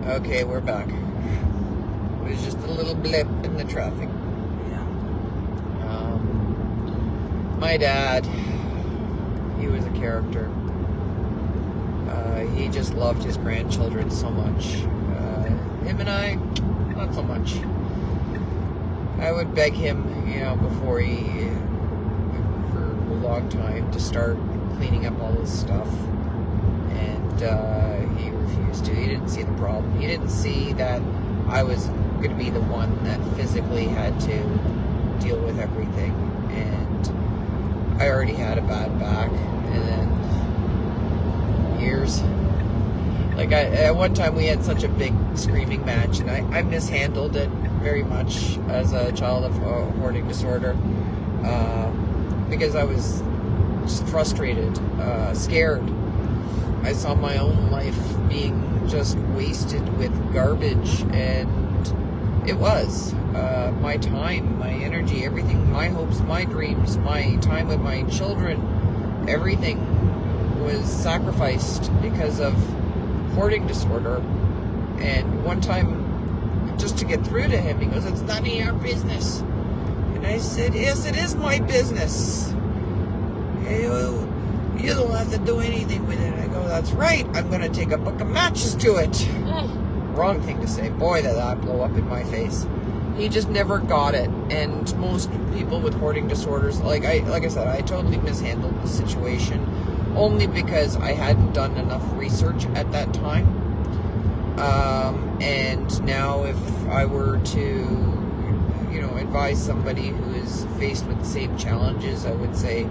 Okay, we're back. It was just a little blip in the traffic. Yeah. My dad, he was a character. He just loved his grandchildren so much. Him and I, not so much. I would beg him, before for a long time, to start cleaning up all this stuff. And he refused to. He didn't see the problem. He didn't see that I was going to be the one that physically had to deal with everything. And I already had a bad back. And then years. Like, at one time we had such a big screaming match, and I mishandled it very much as a child of hoarding disorder, because I was just frustrated, scared. I saw my own life being just wasted with garbage, and it was. My time, my energy, everything, my hopes, my dreams, my time with my children, everything was sacrificed because of hoarding disorder. And one time, just to get through to him, he goes, "It's none of your business." And I said, "Yes, it is my business. You don't have to do anything with it." I go, "That's right. I'm going to take a buck of matches to it." Wrong thing to say. Boy, did that blow up in my face. He just never got it. And most people with hoarding disorders, like I said, I totally mishandled the situation, only because I hadn't done enough research at that time. And now if I were to, advise somebody who is faced with the same challenges, I would say,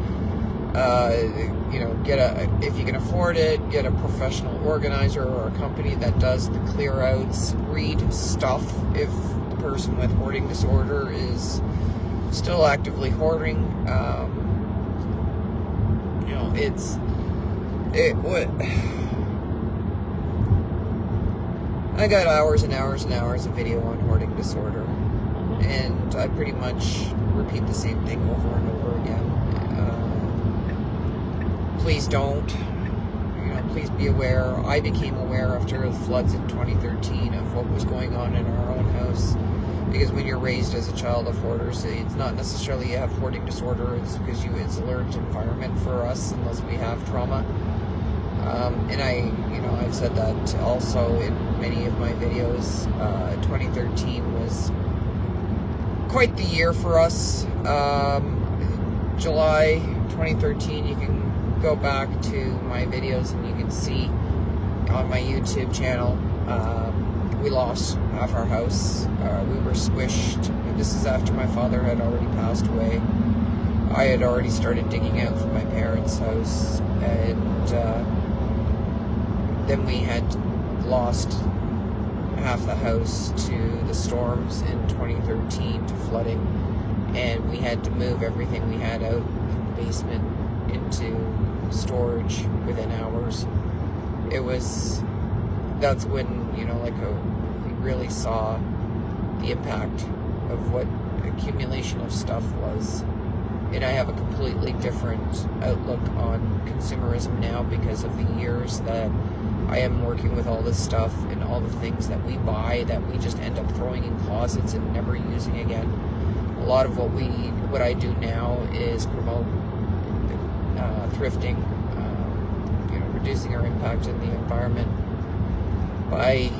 if you can afford it, get a professional organizer or a company that does the clear outs. Read stuff if the person with hoarding disorder is still actively hoarding. I got hours and hours and hours of video on hoarding disorder, and I pretty much repeat the same thing over and over again. Please don't. Please be aware. I became aware after the floods in 2013 of what was going on in our own house, because when you're raised as a child of hoarders, it's not necessarily you have hoarding disorder, it's because it's a learned environment for us unless we have trauma. And I've said that also in many of my videos. 2013 was quite the year for us. July 2013, you can go back to my videos and you can see on my YouTube channel, we lost half our house. We were squished. This is after my father had already passed away. I had already started digging out from my parents' house, and then we had lost half the house to the storms in 2013, to flooding, and we had to move everything we had out in the basement into storage within hours. That's when, we really saw the impact of what accumulation of stuff was. And I have a completely different outlook on consumerism now because of the years that I am working with all this stuff and all the things that we buy that we just end up throwing in closets and never using again. A lot of what I do now is promote thrifting, reducing our impact in the environment by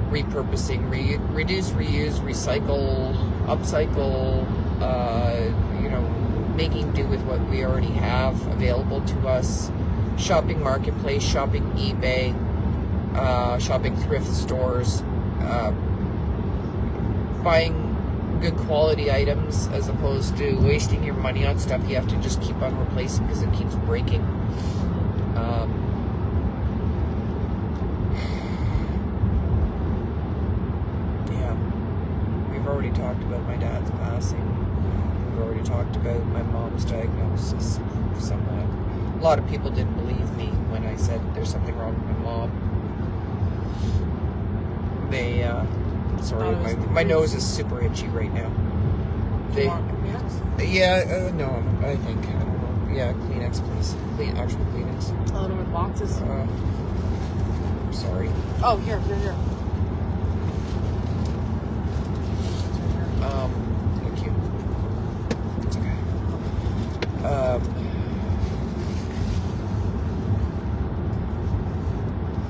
repurposing, reduce, reuse, recycle, upcycle, making do with what we already have available to us, shopping marketplace, shopping eBay, shopping thrift stores, buying good quality items as opposed to wasting your money on stuff you have to just keep on replacing because it keeps breaking. We've already talked about my dad's passing. We've already talked about my mom's diagnosis somewhat. A lot of people didn't believe me when I said there's something wrong with my mom. My nose is super itchy right now. No, I think. I don't know. Yeah, Kleenex, please. Actual Kleenex. A little with boxes. Sorry. Oh, here. Thank you. It's okay.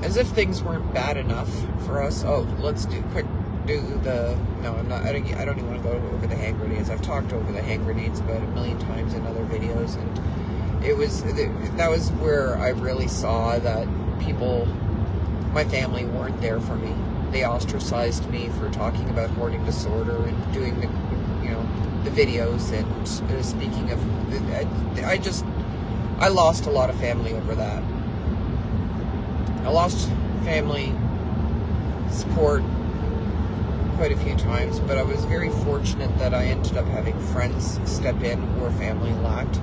As if things weren't bad enough for us. Oh, let's do the. No, I'm not. I don't even want to go over the hand grenades. I've talked over the hand grenades about a million times in other videos, and that was where I really saw that people, my family, weren't there for me. They ostracized me for talking about hoarding disorder and doing the videos and speaking of. I lost a lot of family over that. I lost family support quite a few times, but I was very fortunate that I ended up having friends step in where family lacked.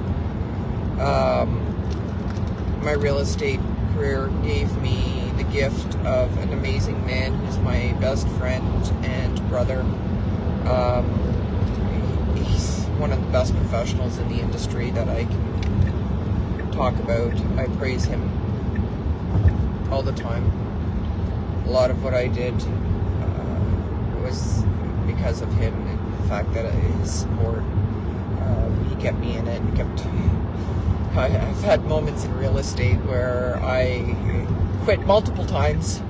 My real estate career gave me the gift of an amazing man who's my best friend and brother. He's one of the best professionals in the industry that I can talk about. I praise him all the time. A lot of what I did was because of him and the fact that his support. He kept me in it. I've had moments in real estate where I quit multiple times,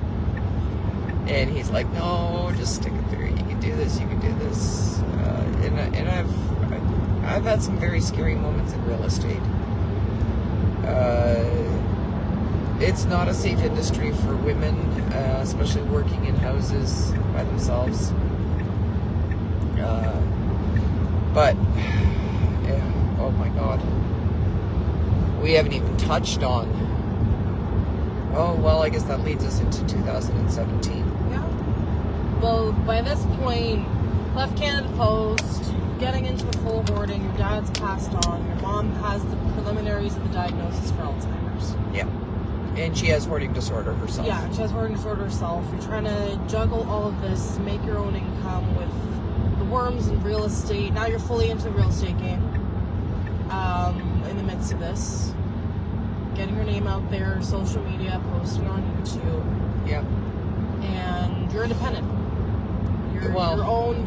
and he's like, "No, just stick it through. You can do this. You can do this." And I've had some very scary moments in real estate. It's not a safe industry for women, especially working in houses by themselves. But, yeah, oh my God. We haven't even touched on. Oh, well, I guess that leads us into 2017. Yeah. Well, by this point, left Canada Post, getting into the full hoarding, your dad's passed on, your mom has the preliminaries of the diagnosis for Alzheimer's. Yeah. And she has hoarding disorder herself. Yeah, she has hoarding disorder herself. You're trying to juggle all of this, make your own income with the worms and real estate. Now you're fully into the real estate game. In the midst of this, getting your name out there, social media, posting on YouTube. Yeah. And you're independent. You're your own.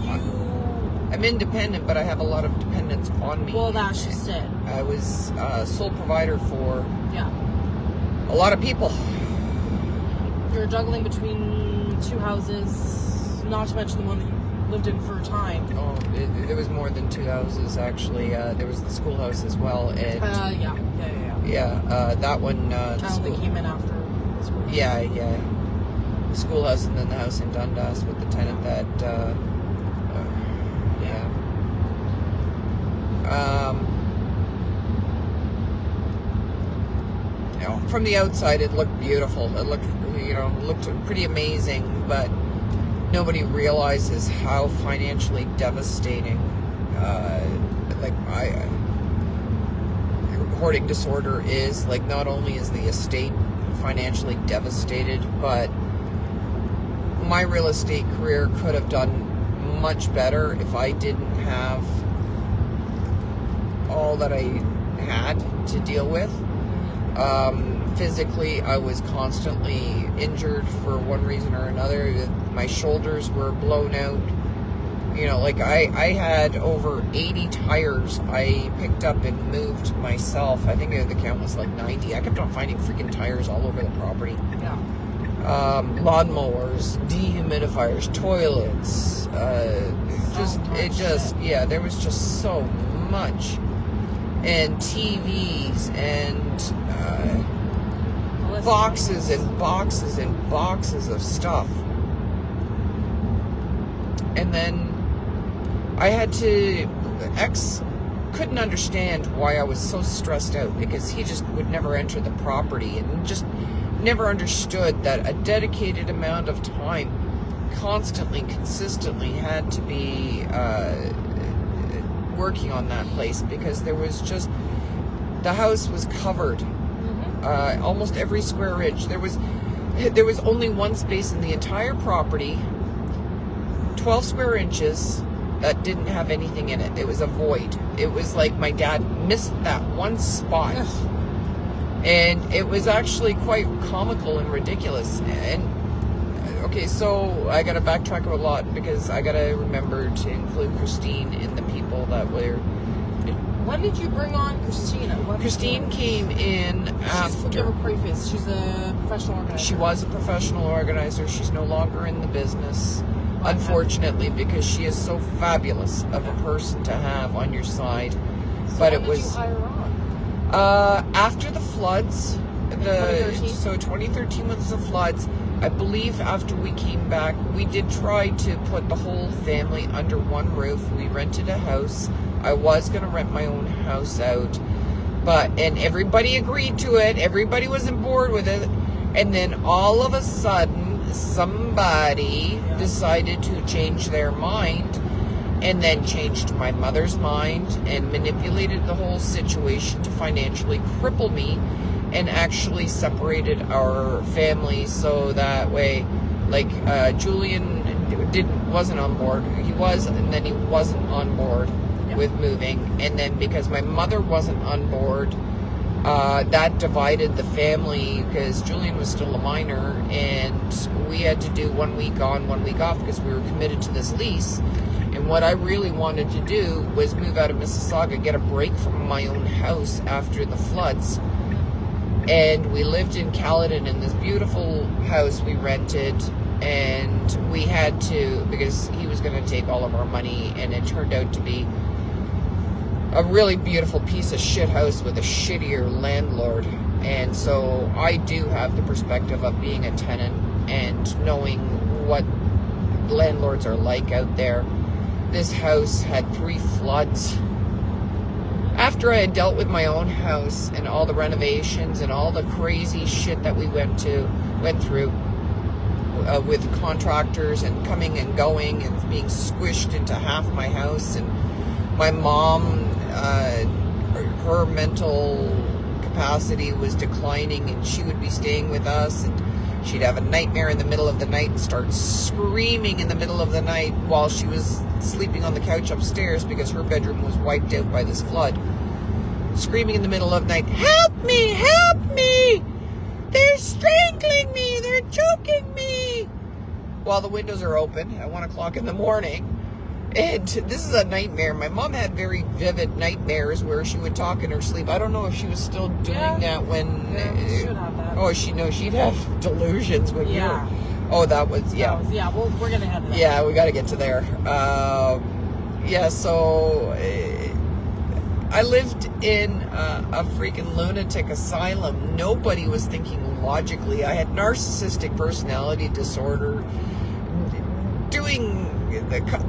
I'm independent, but I have a lot of dependents on me. Well, that's just it. I was sole provider for. Yeah. A lot of people. You're juggling between two houses, not to mention the one that you lived in for a time. Oh, there was more than two houses, actually. There was the schoolhouse as well. And yeah. Yeah, that one... That one came in after the schoolhouse. Yeah. The schoolhouse and then the house in Dundas with the tenant that... from the outside, it looked beautiful. It looked pretty amazing, but nobody realizes how financially devastating, hoarding disorder is. Like, not only is the estate financially devastated, but my real estate career could have done much better if I didn't have all that I had to deal with. Physically, I was constantly injured for one reason or another. My shoulders were blown out. I had over 80 tires I picked up and moved myself. I think the count was like 90. I kept on finding freaking tires all over the property. Yeah. Lawnmowers, dehumidifiers, toilets. There was just so much. And TVs and boxes and boxes and boxes of stuff. And then X couldn't understand why I was so stressed out, because he just would never enter the property and just never understood that a dedicated amount of time constantly, consistently had to be working on that place, because there was just, the house was covered, almost every square inch. There was only one space in the entire property, 12 square inches, that didn't have anything in it. It was a void. It was like my dad missed that one spot. And it was actually quite comical and ridiculous. And Okay, so I gotta backtrack a lot because I gotta remember to include Christine in the people that were. When did you bring on Christina? Christine came in after. Give her preface. She's a professional organizer. She was a professional organizer. She's no longer in the business, unfortunately, because she is so fabulous of a person to have on your side. So but when it was did you hire her on? after the floods. 2013? So 2013 was the floods. I believe after we came back, we did try to put the whole family under one roof. We rented a house. I was going to rent my own house out, and everybody agreed to it. Everybody was on board with it. And then all of a sudden, somebody decided to change their mind, and then changed my mother's mind and manipulated the whole situation to financially cripple me, and actually separated our family so that way, like, Julian wasn't on board. He was, and then he wasn't on board with moving. And then because my mother wasn't on board, that divided the family because Julian was still a minor, and we had to do 1 week on, 1 week off because we were committed to this lease. And what I really wanted to do was move out of Mississauga, get a break from my own house after the floods. And we lived in Caledon in this beautiful house we rented, and we had to, because he was going to take all of our money, and it turned out to be a really beautiful piece of shit house with a shittier landlord. And so I do have the perspective of being a tenant and knowing what landlords are like out there. This house had 3 floods. After I had dealt with my own house and all the renovations and all the crazy shit that we went through with contractors and coming and going and being squished into half my house, and my mom, her mental capacity was declining, and she would be staying with us, and she'd have a nightmare in the middle of the night and start screaming in the middle of the night while she was sleeping on the couch upstairs because her bedroom was wiped out by this flood. Screaming in the middle of the night, "Help me! Help me! They're strangling me! They're choking me!" While the windows are open at 1 o'clock in the morning. And this is a nightmare. My mom had very vivid nightmares where she would talk in her sleep. I don't know if she was still doing that when... she should have that. Oh, she'd have delusions when you were... Oh, that was... Yeah. Well, we're going to head to that. Yeah, we got to get to there. So... I lived in a freaking lunatic asylum. Nobody was thinking logically. I had narcissistic personality disorder.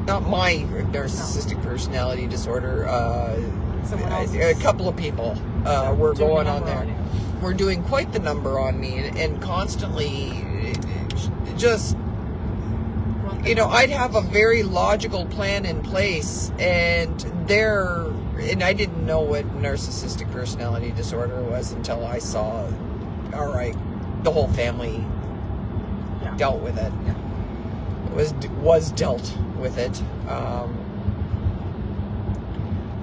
Not my narcissistic personality disorder. A couple of people were going on there. Were doing quite the number on me, and constantly just, I'd have a very logical plan in place, and I didn't know what narcissistic personality disorder was until I saw, all right, the whole family dealt with it. Yeah. Was dealt with it.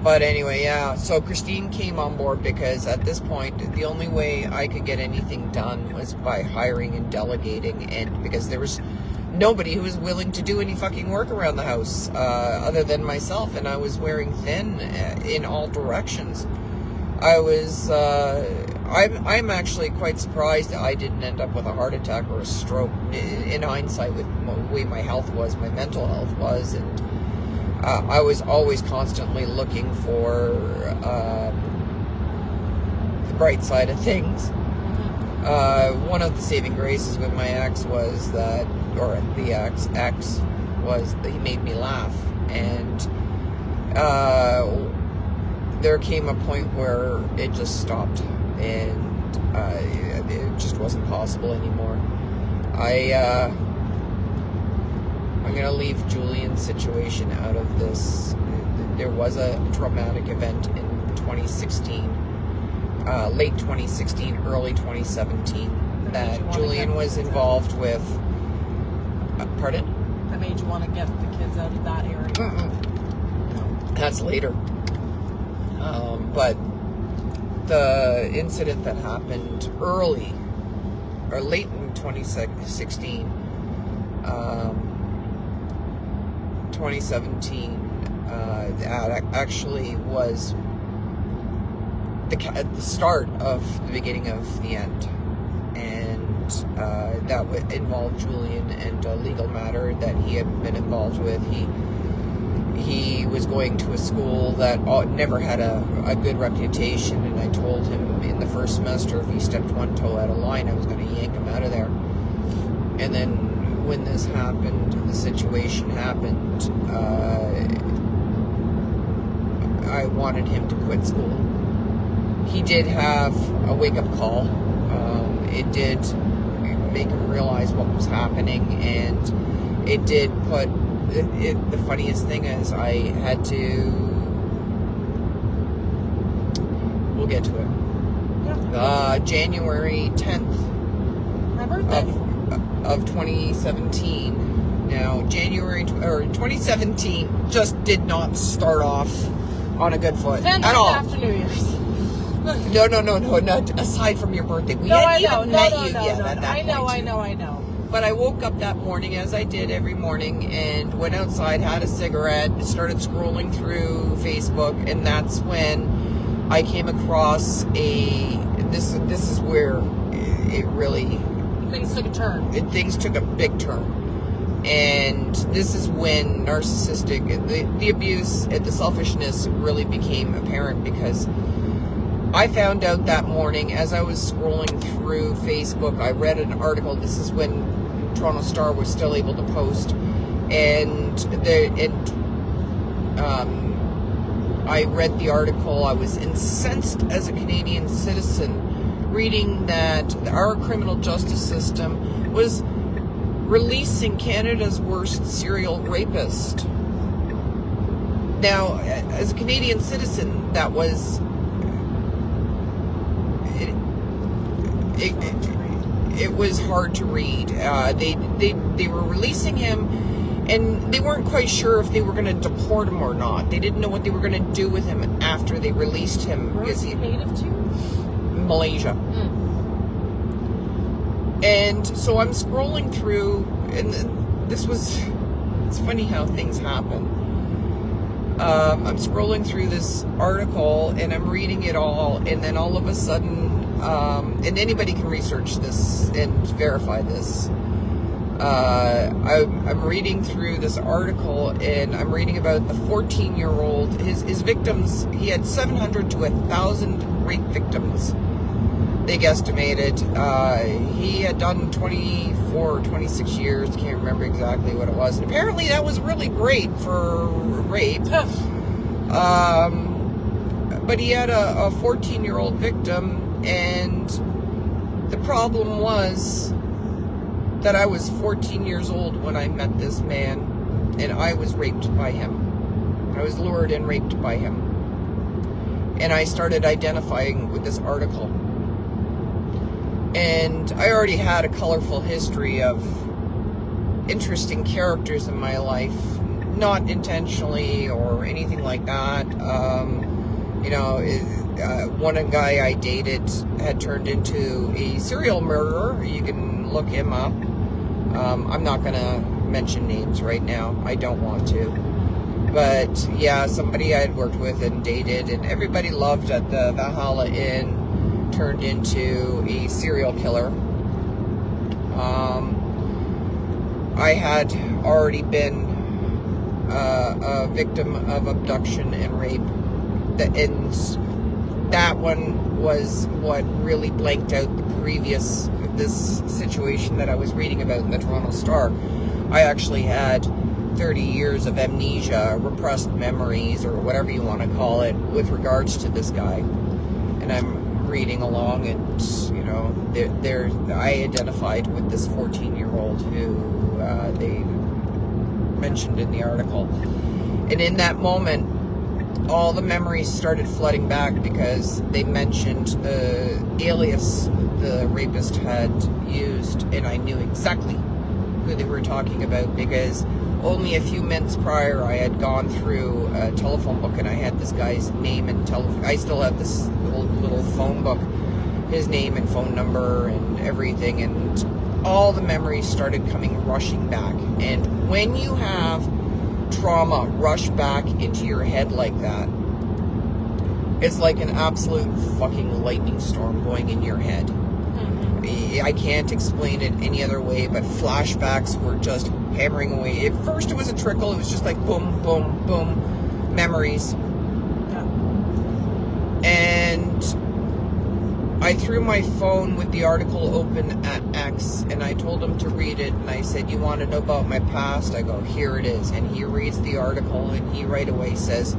But anyway, so Christine came on board because at this point, the only way I could get anything done was by hiring and delegating, and because there was nobody who was willing to do any fucking work around the house other than myself, and I was wearing thin in all directions. I'm actually quite surprised that I didn't end up with a heart attack or a stroke in hindsight with the way my health was, my mental health was, and I was always constantly looking for the bright side of things. One of the saving graces with my ex was that, or the ex was that he made me laugh, and there came a point where it just stopped, and it just wasn't possible anymore. I'm going to leave Julian's situation out of this. There was a traumatic event in 2016, late 2016, early 2017, that Julian was involved with. Pardon? That made you want to get the kids out of that area. No. That's later. But the incident that happened early or late in 2016 2017 that actually was the start of the beginning of the end. And that would involve Julian and a legal matter that he had been involved with. He was going to a school that never had a good reputation, and I told him in the first semester if he stepped one toe out of line, I was going to yank him out of there. And then when this happened, the situation happened, I wanted him to quit school. He did have a wake-up call. It did make him realize what was happening, and it did put... the funniest thing is I had to... We'll get to it. Yeah. January 10th My birthday. of 2017. Now, 2017 just did not start off on a good foot Then at all. after New Year's. No, not aside from your birthday. We No, hadn't I know. even No, met no, you no, yet no. at that I know, point. I know. But I woke up that morning, as I did every morning, and went outside, had a cigarette, started scrolling through Facebook, and that's when I came across this is where it really... Things took a turn. Things took a big turn. And this is when the abuse and the selfishness really became apparent, because I found out that morning as I was scrolling through Facebook, I read an article. This is when Toronto Star was still able to post, and I read the article. I was incensed as a Canadian citizen reading that our criminal justice system was releasing Canada's worst serial rapist. Now, as a Canadian citizen, that was... It was hard to read. They were releasing him, and they weren't quite sure if they were going to deport him or not. They didn't know what they were going to do with him after they released him. Where is he native to? Malaysia. And so I'm scrolling through, and it's funny how things happen. I'm scrolling through this article, and I'm reading it all, and then all of a sudden, and anybody can research this and verify this. I'm reading through this article, and I'm reading about the 14-year-old. His victims, he had 700 to 1,000 rape victims, they guesstimated. He had done 24 or 26 years, can't remember exactly what it was. And apparently that was really great for rape. But he had a 14-year-old victim, and the problem was that I was 14 years old when I met this man, and I was raped by him. I was lured and raped by him. And I started identifying with this article. And I already had a colorful history of interesting characters in my life, not intentionally or anything like that. One guy I dated had turned into a serial murderer. You can look him up. I'm not going to mention names right now. I don't want to. But yeah, somebody I had worked with and dated, and everybody loved at the Valhalla Inn, turned into a serial killer. I had already been a victim of abduction and rape, and that one was what really blanked out this situation that I was reading about in the Toronto Star. I actually had 30 years of amnesia, repressed memories, or whatever you want to call it, with regards to this guy. And I'm reading along, and I identified with this 14-year-old who they mentioned in the article. And in that moment, all the memories started flooding back, because they mentioned the alias the rapist had used, and I knew exactly who they were talking about, because only a few minutes prior I had gone through a telephone book, and I had this guy's name and telephone. I still have this little phone book, his name and phone number and everything, and all the memories started coming rushing back. And when you have trauma rush back into your head like that, it's like an absolute fucking lightning storm going in your head. I can't explain it any other way, but flashbacks were just hammering away. At first it was a trickle, it was just like boom, boom, boom, memories. Yeah. And I threw my phone with the article open at X, and I told him to read it, and I said, you want to know about my past? I go, here it is. And he reads the article, and he right away says,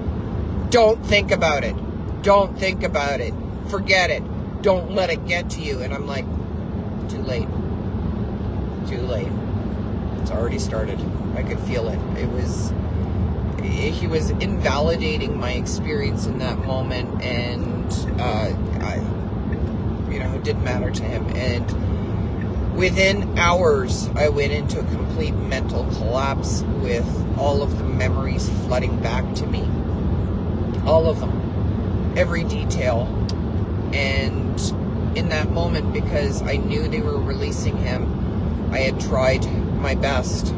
don't think about it. Don't think about it. Forget it. Don't let it get to you. And I'm like, too late. Too late. It's already started. I could feel it. He was invalidating my experience in that moment, and it didn't matter to him. And within hours, I went into a complete mental collapse with all of the memories flooding back to me. All of them. Every detail. And in that moment, because I knew they were releasing him, I had tried my best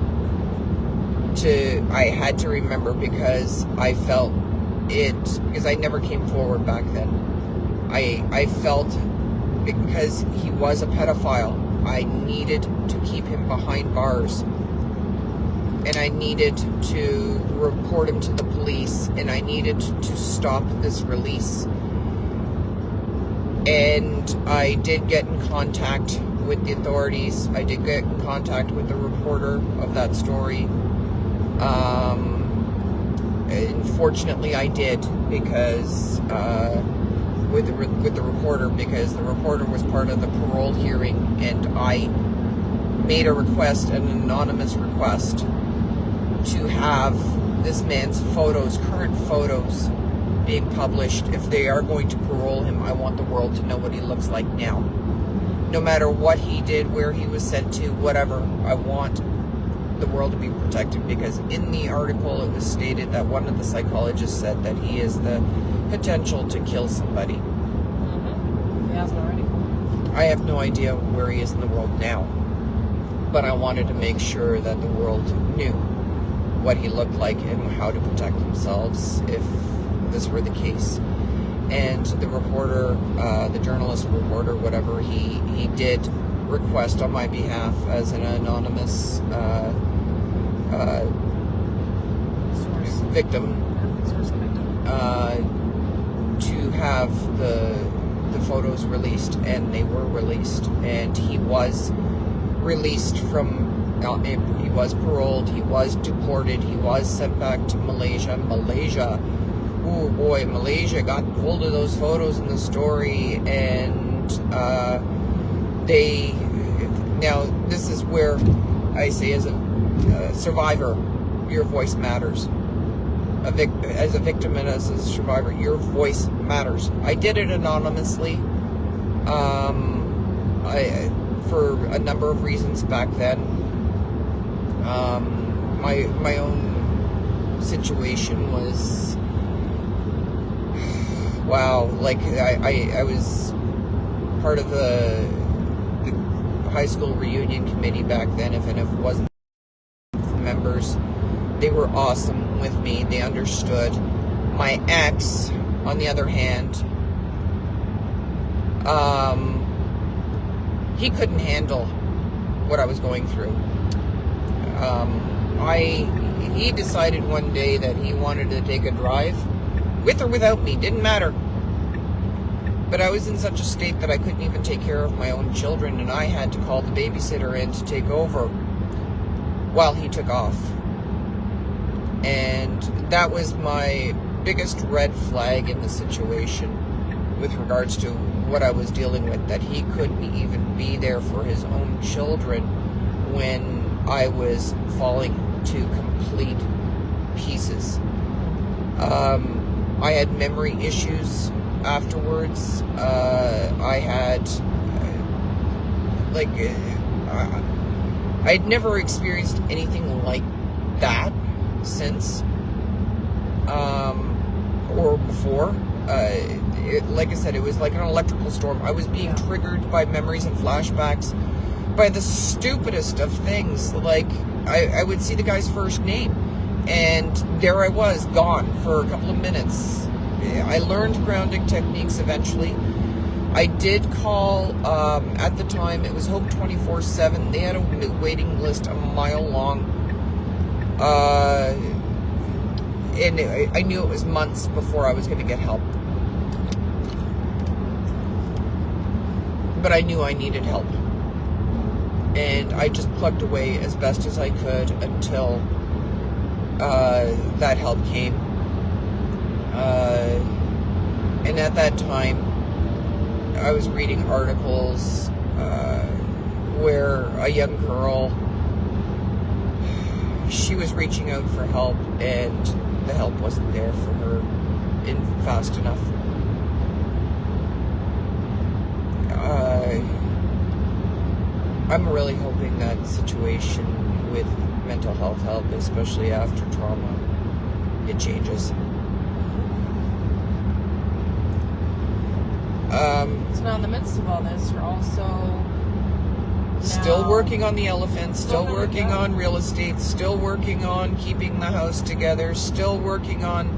I had to remember, because I felt it, because I never came forward back then. I felt, because he was a pedophile, I needed to keep him behind bars. And I needed to report him to the police, and I needed to stop this release. And I did get in contact with the authorities. I did get in contact with the reporter of that story. Unfortunately, I did, because with the reporter, because the reporter was part of the parole hearing, and I made a request, an anonymous request, to have this man's photos, current photos, being published. If they are going to parole him, I want the world to know what he looks like now. No matter what he did, where he was sent to, whatever, I want the world to be protected, because in the article it was stated that one of the psychologists said that he has the potential to kill somebody. He hasn't already. I have no idea where he is in the world now, but I wanted to make sure that the world knew what he looked like and how to protect themselves if this were the case. And the reporter, the journalist reporter, whatever, he did request on my behalf as an anonymous victim to have the photos released, and they were released, and he was released from, he was paroled, he was deported, he was sent back to Malaysia. Oh boy, Malaysia got hold of those photos in the story, and now this is where I say, as a survivor, your voice matters. As a victim and as a survivor, your voice matters. I did it anonymously, for a number of reasons back then. My own situation was, wow, like I was part of the high school reunion committee back then. If it wasn't the members, they were awesome with me. They understood. My ex, on the other hand, he couldn't handle what I was going through. He decided one day that he wanted to take a drive, with or without me, didn't matter. But I was in such a state that I couldn't even take care of my own children, and I had to call the babysitter in to take over while he took off. And that was my biggest red flag in the situation with regards to what I was dealing with, that he couldn't even be there for his own children when I was falling to complete pieces. I had memory issues afterwards. I had, I'd never experienced anything like that since, or before. Like I said, it was like an electrical storm. I was being triggered by memories and flashbacks by the stupidest of things. Like, I would see the guy's first name, And there I was, gone for a couple of minutes. I learned grounding techniques eventually. I did call, at the time, it was Hope 24/7. They had a waiting list a mile long. And I knew it was months before I was going to get help. But I knew I needed help. And I just plugged away as best as I could until that help came. And at that time, I was reading articles where a young girl, she was reaching out for help, and the help wasn't there for her fast enough. I'm really hoping that situation with mental health help, especially after trauma, it changes. So now in the midst of all this, you're also still working on the elephant, still working on real estate, still working on keeping the house together, still working on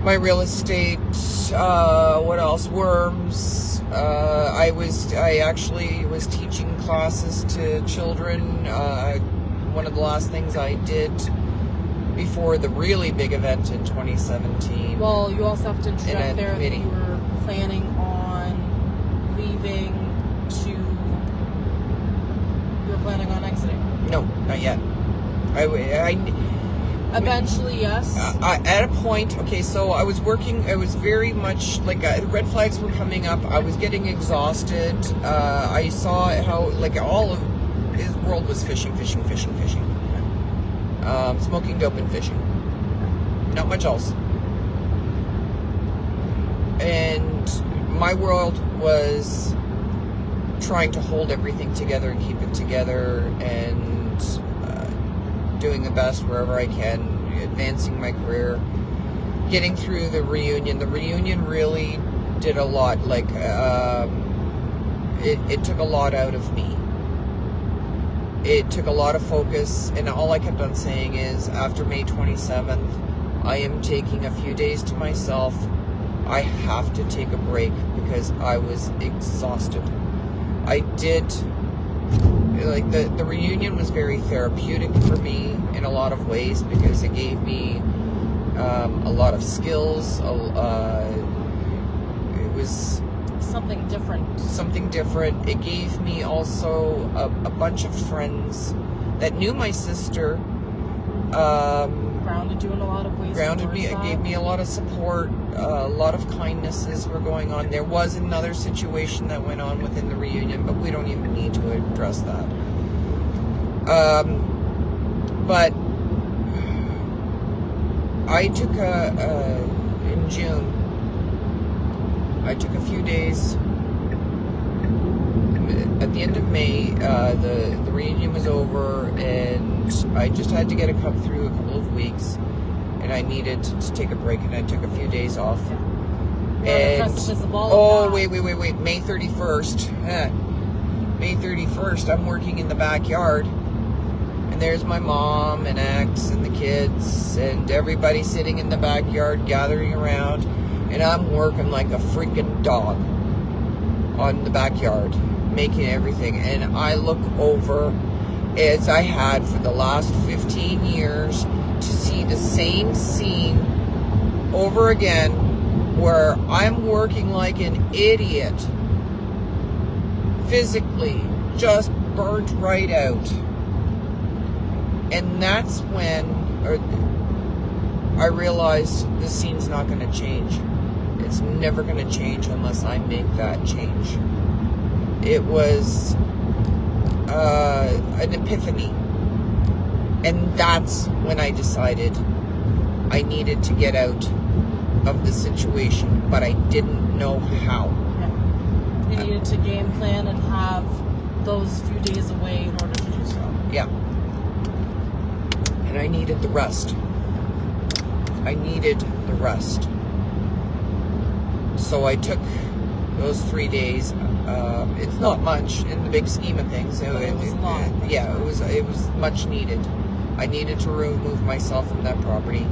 my real estate. What else? Worms. I actually was teaching classes to children. One of the last things I did before the really big event in 2017. Well, you also have to interject there that you were planning on leaving you were planning on exiting. No, not yet. Eventually, yes. At a point, okay, so I was working, I was very much, like, red flags were coming up. I was getting exhausted. I saw how, like, all of his world was fishing. Smoking dope and fishing. Not much else. And my world was trying to hold everything together and keep it together, and doing the best wherever I can, advancing my career, getting through the reunion. The reunion really did a lot. Like, it took a lot out of me. It took a lot of focus, and all I kept on saying is, after May 27th, I am taking a few days to myself. I have to take a break because I was exhausted. I did, like, the reunion was very therapeutic for me in a lot of ways because it gave me a lot of skills. It was something different. It gave me also a bunch of friends that knew my sister. Grounded you in a lot of ways. Grounded me. It gave me a lot of support. A lot of kindnesses were going on. There was another situation that went on within the reunion, but we don't even need to address that. But I took in June, I took a few days. At the end of May, the reunion was over, and I just had to get a cup through a couple of weeks, and I needed to take a break, and I took a few days off. And wait, May 31st. May 31st, I'm working in the backyard, and there's my mom and ex and the kids and everybody sitting in the backyard gathering around, and I'm working like a freaking dog on the backyard, making everything. And I look over, as I had for the last 15 years, to see the same scene over again, where I'm working like an idiot, physically just burnt right out. And that's when I realized this scene's not going to change. It's never going to change unless I make that change. It was an epiphany. And that's when I decided I needed to get out of the situation, but I didn't know how. You needed to game plan and have those few days away in order to do so. Yeah. And I needed the rest. So I took those 3 days. It's not much in the big scheme of things. It was long. Yeah, it was much needed. I needed to remove myself from that property.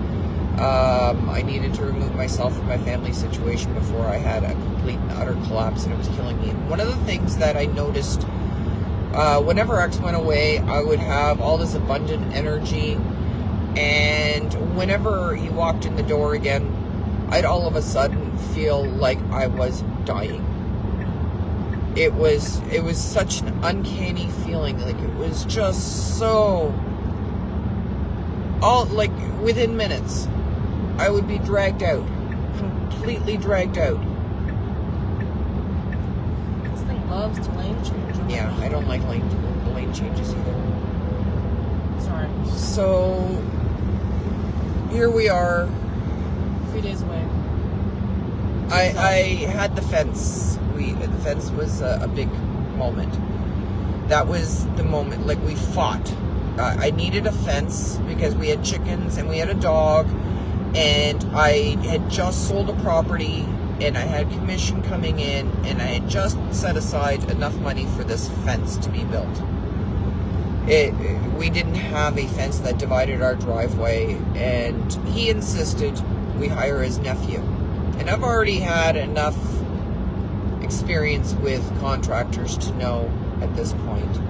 I needed to remove myself from my family situation before I had a complete and utter collapse, and it was killing me. And one of the things that I noticed, whenever X went away, I would have all this abundant energy, and whenever he walked in the door again, I'd all of a sudden feel like I was dying. It was such an uncanny feeling. Like, it was just so, all, like, within minutes, I would be dragged out, completely dragged out. This thing loves to lane change. Yeah, I don't like the lane changes either. Sorry. So, here we are. A few days away. I had the fence. The fence was a big moment. That was the moment. Like, we fought. I needed a fence because we had chickens and we had a dog, and I had just sold a property, and I had commission coming in, and I had just set aside enough money for this fence to be built. We didn't have a fence that divided our driveway, and he insisted we hire his nephew. And I've already had enough experience with contractors to know at this point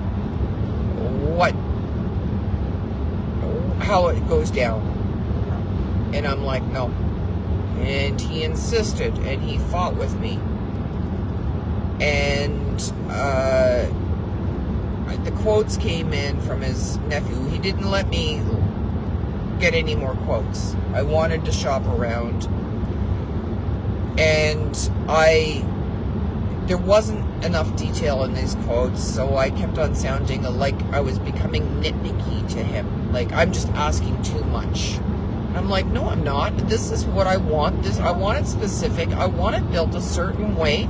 how it goes down. And I'm like, no. And he insisted, and he fought with me. And the quotes came in from his nephew. He didn't let me get any more quotes. I wanted to shop around. And there wasn't enough detail in these quotes, so I kept on sounding like I was becoming nitpicky to him. Like, I'm just asking too much. And I'm like, no, I'm not. This is what I want. I want it specific. I want it built a certain way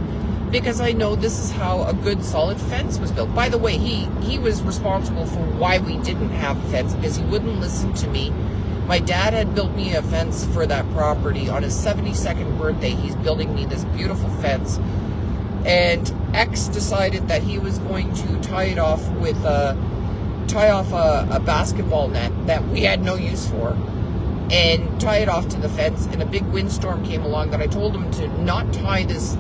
because I know this is how a good, solid fence was built. By the way, he was responsible for why we didn't have a fence because he wouldn't listen to me. My dad had built me a fence for that property. On his 72nd birthday, he's building me this beautiful fence. And X decided that he was going to tie off a basketball net that we had no use for, and tie it off to the fence. And a big windstorm came along that I told him to not tie this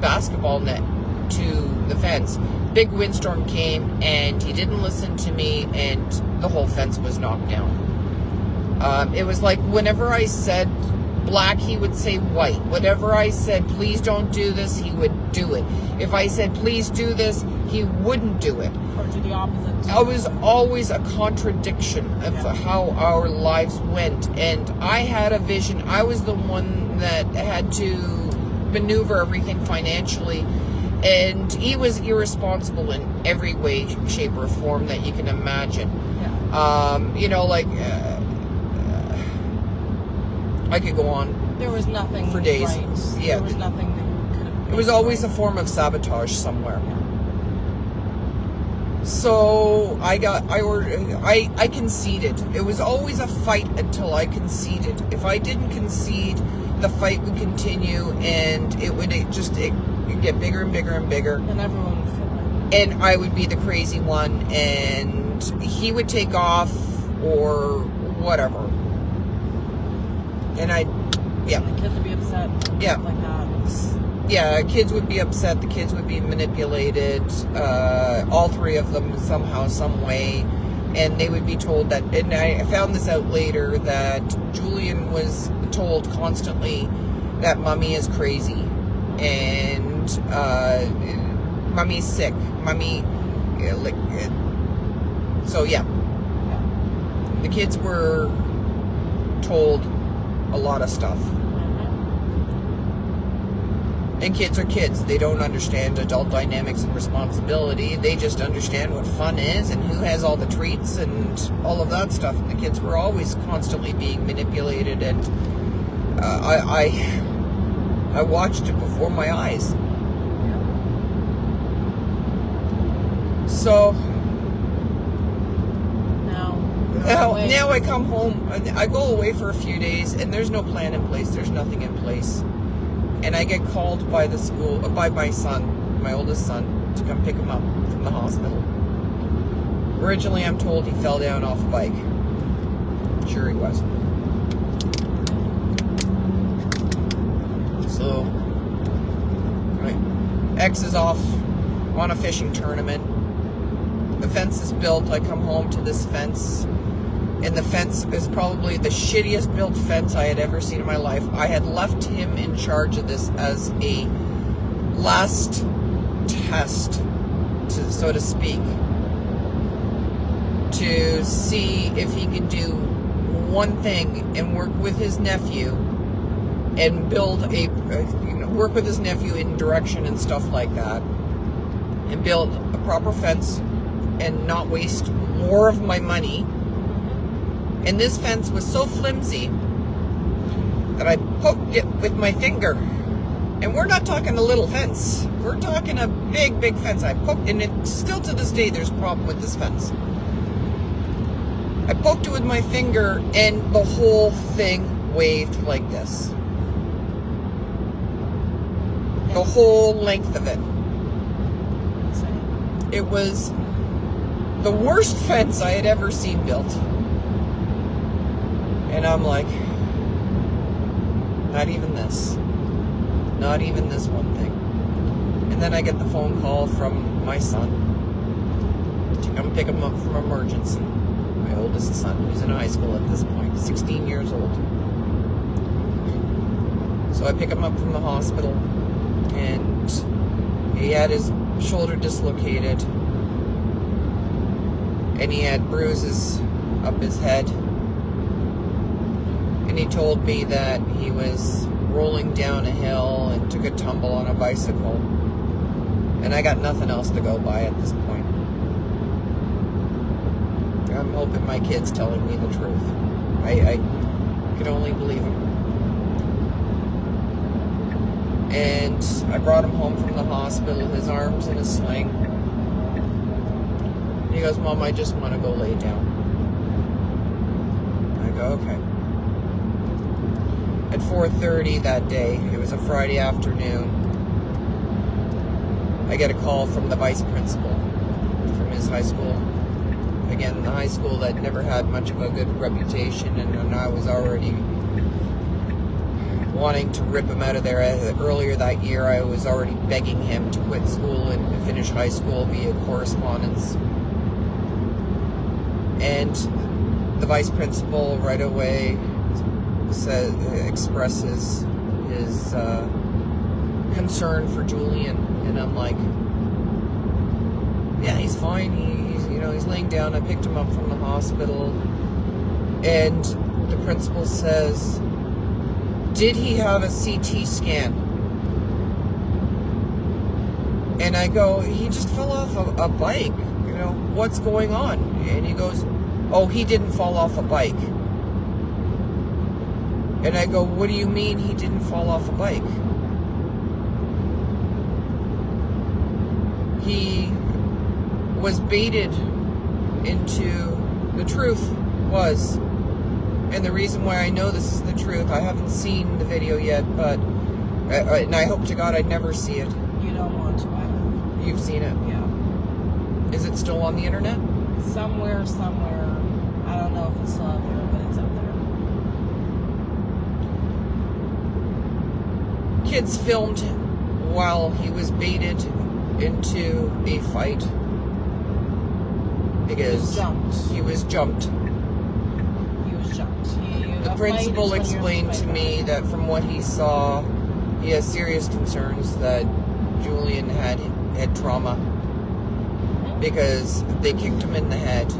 basketball net to the fence. Big windstorm came, and he didn't listen to me, and the whole fence was knocked down. It was like whenever I said black, he would say white. Whenever I said, please don't do this, he would do it. If I said, please do this, he wouldn't do it. Or do the opposite. It was always a contradiction of how our lives went. And I had a vision. I was the one that had to maneuver everything financially. And he was irresponsible in every way, shape, or form that you can imagine. Yeah. I could go on. There was nothing for days. Right. Yeah. There was nothing that could have. It was always a form of sabotage somewhere. So I conceded. It was always a fight until I conceded. If I didn't concede, the fight would continue, and it would get bigger and bigger and bigger. And everyone would feel it. And I would be the crazy one, and he would take off or whatever. And The kids would be upset. Yeah. Stuff like that. Yeah, kids would be upset. The kids would be manipulated. All three of them somehow, some way. And they would be told that, and I found this out later, that Julian was told constantly that Mummy is crazy. And Mummy's sick. Mummy, so yeah. The kids were told a lot of stuff. And kids are kids. They don't understand adult dynamics and responsibility. They just understand what fun is and who has all the treats and all of that stuff. And the kids were always constantly being manipulated, and I watched it before my eyes. So now I come home. I go away for a few days, and there's no plan in place. There's nothing in place. And I get called by the school, by my son, my oldest son, to come pick him up from the hospital. Originally, I'm told he fell down off a bike. Sure he was. So, my ex is off on a fishing tournament. The fence is built. I come home to this fence, and the fence is probably the shittiest built fence I had ever seen in my life. I had left him in charge of this as a last test, so to speak, to see if he could do one thing and work with his nephew and build work with his nephew in direction and stuff like that, and build a proper fence and not waste more of my money. And this fence was so flimsy that I poked it with my finger. And we're not talking a little fence. We're talking a big, big fence. I poked, and it, still to this day, there's a problem with this fence. I poked it with my finger, and the whole thing waved like this. The whole length of it. It was the worst fence I had ever seen built. And I'm like, not even this. Not even this one thing. And then I get the phone call from my son to come pick him up from emergency. My oldest son, who's in high school at this point, 16 years old. So I pick him up from the hospital, and he had his shoulder dislocated, and he had bruises up his head. And he told me that he was rolling down a hill and took a tumble on a bicycle. And I got nothing else to go by at this point. I'm hoping my kid's telling me the truth. I can only believe him. And I brought him home from the hospital, his arm's in a sling. And he goes, Mom, I just want to go lay down. I go, okay. At 4:30 that day, it was a Friday afternoon, I get a call from the vice principal from his high school. Again, the high school that never had much of a good reputation, and I was already wanting to rip him out of there. Earlier that year, I was already begging him to quit school and finish high school via correspondence. And the vice principal right away expresses his concern for Julian, and I'm like, yeah, he's fine. He's laying down. I picked him up from the hospital, and the principal says, did he have a CT scan? And I go, he just fell off a bike. What's going on? And he goes, oh, he didn't fall off a bike. And I go, what do you mean he didn't fall off a bike? He was baited into, the truth was, and the reason why I know this is the truth, I haven't seen the video yet, but, and I hope to God I'd never see it. You don't want to, I have. You've seen it? Yeah. Is it still on the internet? Somewhere. I don't know if it's still out there, but it's out there. Kids filmed while he was baited into a fight because he was jumped. The principal explained to me that from what he saw, he has serious concerns that Julian had trauma because they kicked him in the head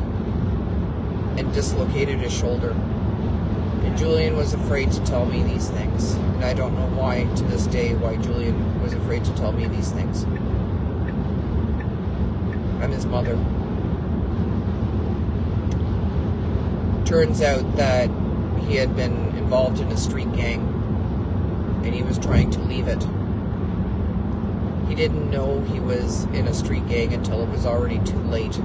and dislocated his shoulder. And Julian was afraid to tell me these things. And I don't know why, to this day, why Julian was afraid to tell me these things. I'm his mother. Turns out that he had been involved in a street gang, and he was trying to leave it. He didn't know he was in a street gang until it was already too late.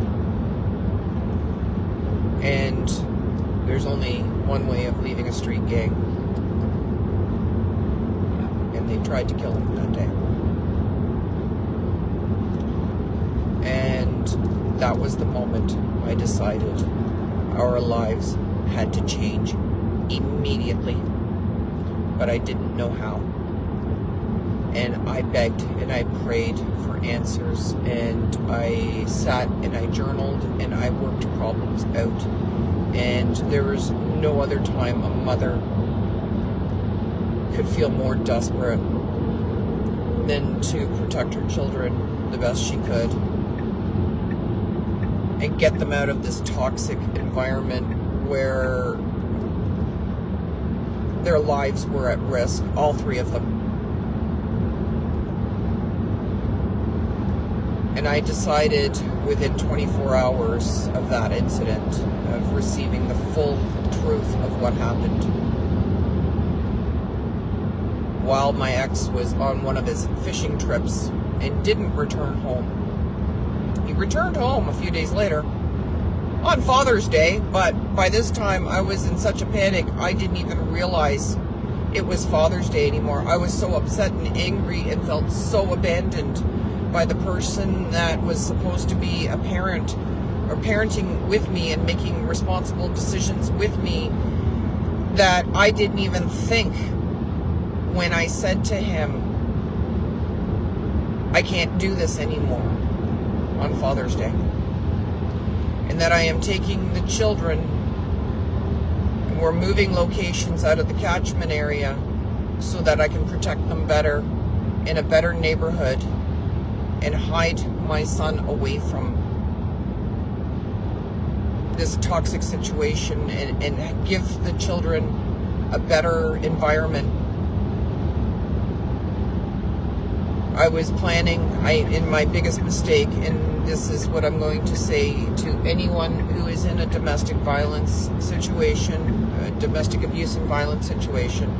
And there's only one way of leaving a street gang. And they tried to kill him that day. And that was the moment I decided our lives had to change immediately, but I didn't know how. And I begged and I prayed for answers, and I sat and I journaled and I worked problems out. And there was no other time a mother could feel more desperate than to protect her children the best she could and get them out of this toxic environment where their lives were at risk, all three of them. And I decided within 24 hours of that incident, of receiving the full truth of what happened, while my ex was on one of his fishing trips and didn't return home. He returned home a few days later on Father's Day, but by this time I was in such a panic I didn't even realize it was Father's Day anymore. I was so upset and angry and felt so abandoned by the person that was supposed to be a parent or parenting with me and making responsible decisions with me that I didn't even think when I said to him, I can't do this anymore on Father's Day. And that I am taking the children and we're moving locations out of the catchment area so that I can protect them better in a better neighborhood and hide my son away from this toxic situation and give the children a better environment. I was planning, in my biggest mistake, and this is what I'm going to say to anyone who is in a domestic violence situation, a domestic abuse and violence situation,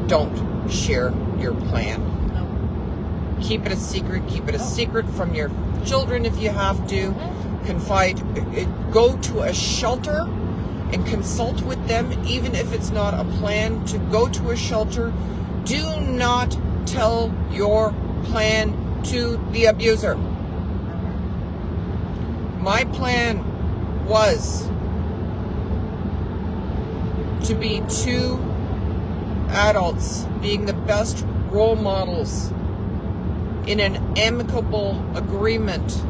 don't share your plan. Keep it a secret. Keep it a secret from your children if you have to. Confide. Go to a shelter and consult with them, even if it's not a plan to go to a shelter. Do not tell your plan to the abuser. My plan was to be two adults being the best role models in an amicable agreement,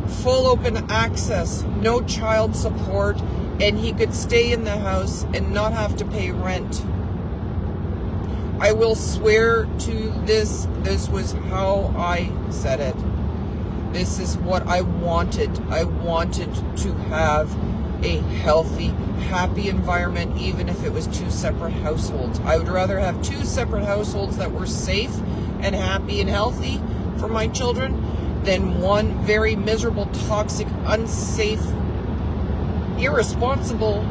full open access, no child support, and he could stay in the house and not have to pay rent. I will swear to this. This was how I said it. This is what I wanted. I wanted to have a healthy, happy environment, even if it was two separate households. I would rather have two separate households that were safe and happy and healthy for my children than one very miserable, toxic, unsafe, irresponsible,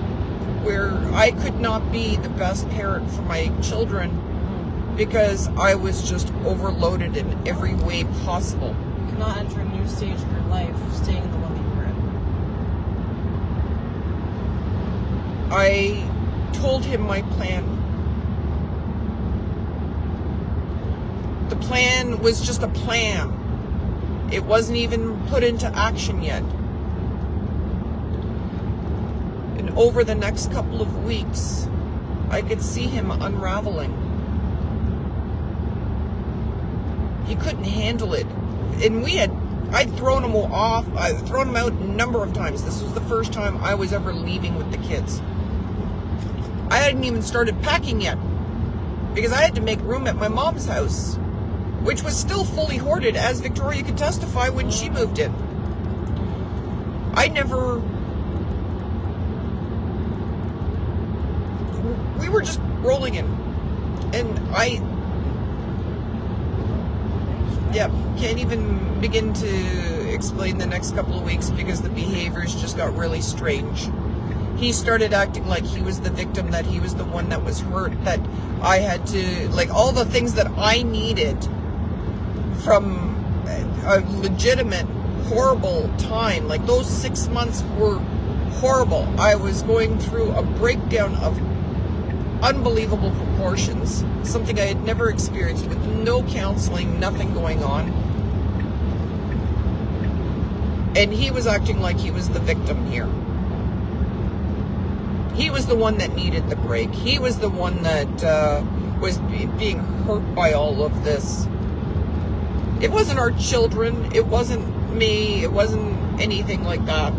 where I could not be the best parent for my children because I was just overloaded in every way possible. You cannot enter a new stage of your life staying in the one that you were in. I told him my plan. The plan was just a plan. It wasn't even put into action yet. And over the next couple of weeks, I could see him unraveling. He couldn't handle it. And I'd thrown him off. I'd thrown him out a number of times. This was the first time I was ever leaving with the kids. I hadn't even started packing yet because I had to make room at my mom's house, which was still fully hoarded, as Victoria could testify when she moved in. We were just rolling in. And can't even begin to explain the next couple of weeks because the behaviors just got really strange. He started acting like he was the victim, that he was the one that was hurt, that I had to, like, all the things that I needed from a legitimate, horrible time. Like, those 6 months were horrible. I was going through a breakdown of unbelievable proportions, something I had never experienced, with no counseling, nothing going on. And he was acting like he was the victim here. He was the one that needed the break. He was the one that was being hurt by all of this. It wasn't our children. It wasn't me. It wasn't anything like that.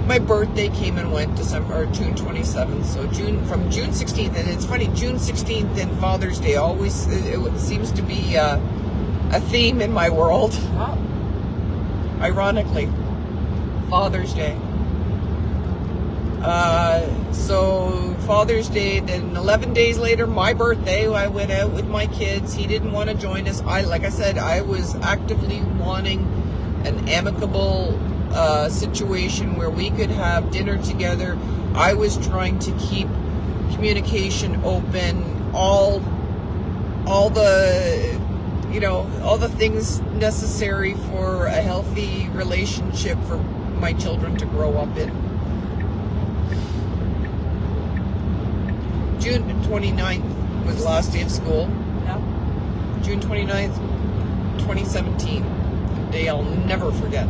My birthday came and went June 27th. So from June 16th, and it's funny, June 16th and Father's Day always, it seems to be a theme in my world. Wow. Ironically, Father's Day. So Father's Day, then 11 days later, my birthday, I went out with my kids. He didn't want to join us. Like I said, I was actively wanting an amicable situation where we could have dinner together. I was trying to keep communication open, all the things necessary for a healthy relationship for my children to grow up in. June 29th was the last day of school. Yeah. June 29th, 2017. A day I'll never forget.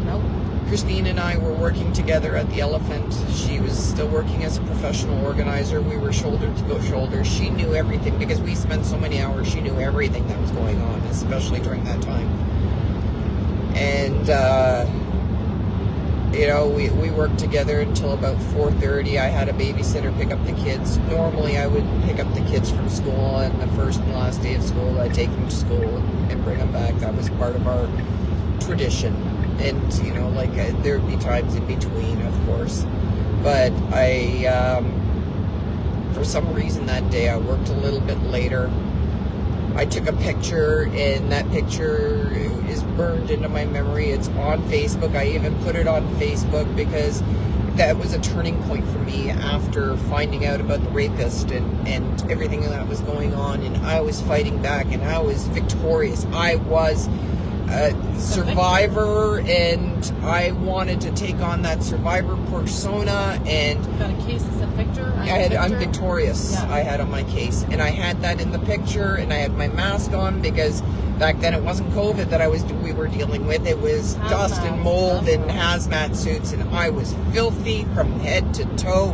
Nope. Christine and I were working together at the Elephant. She was still working as a professional organizer. We were shoulder to go shoulder. She knew everything because we spent so many hours. She knew everything that was going on, especially during that time. And, we worked together until about 4:30. I had a babysitter pick up the kids. Normally, I would pick up the kids from school on the first and last day of school. I'd take them to school and bring them back. That was part of our tradition. And, there would be times in between, of course. But for some reason that day, I worked a little bit later. I took a picture, and that picture is burned into my memory. It's on Facebook. I even put it on Facebook because that was a turning point for me after finding out about the rapist and everything that was going on. And I was fighting back, and I was victorious. I was a survivor, and I wanted to take on that survivor persona. And you got a case that said Victor? I'm victorious. Yeah. I had on my case, and I had that in the picture, and I had my mask on because back then it wasn't COVID that we were dealing with. It was dust and mold and hazmat suits, and I was filthy from head to toe.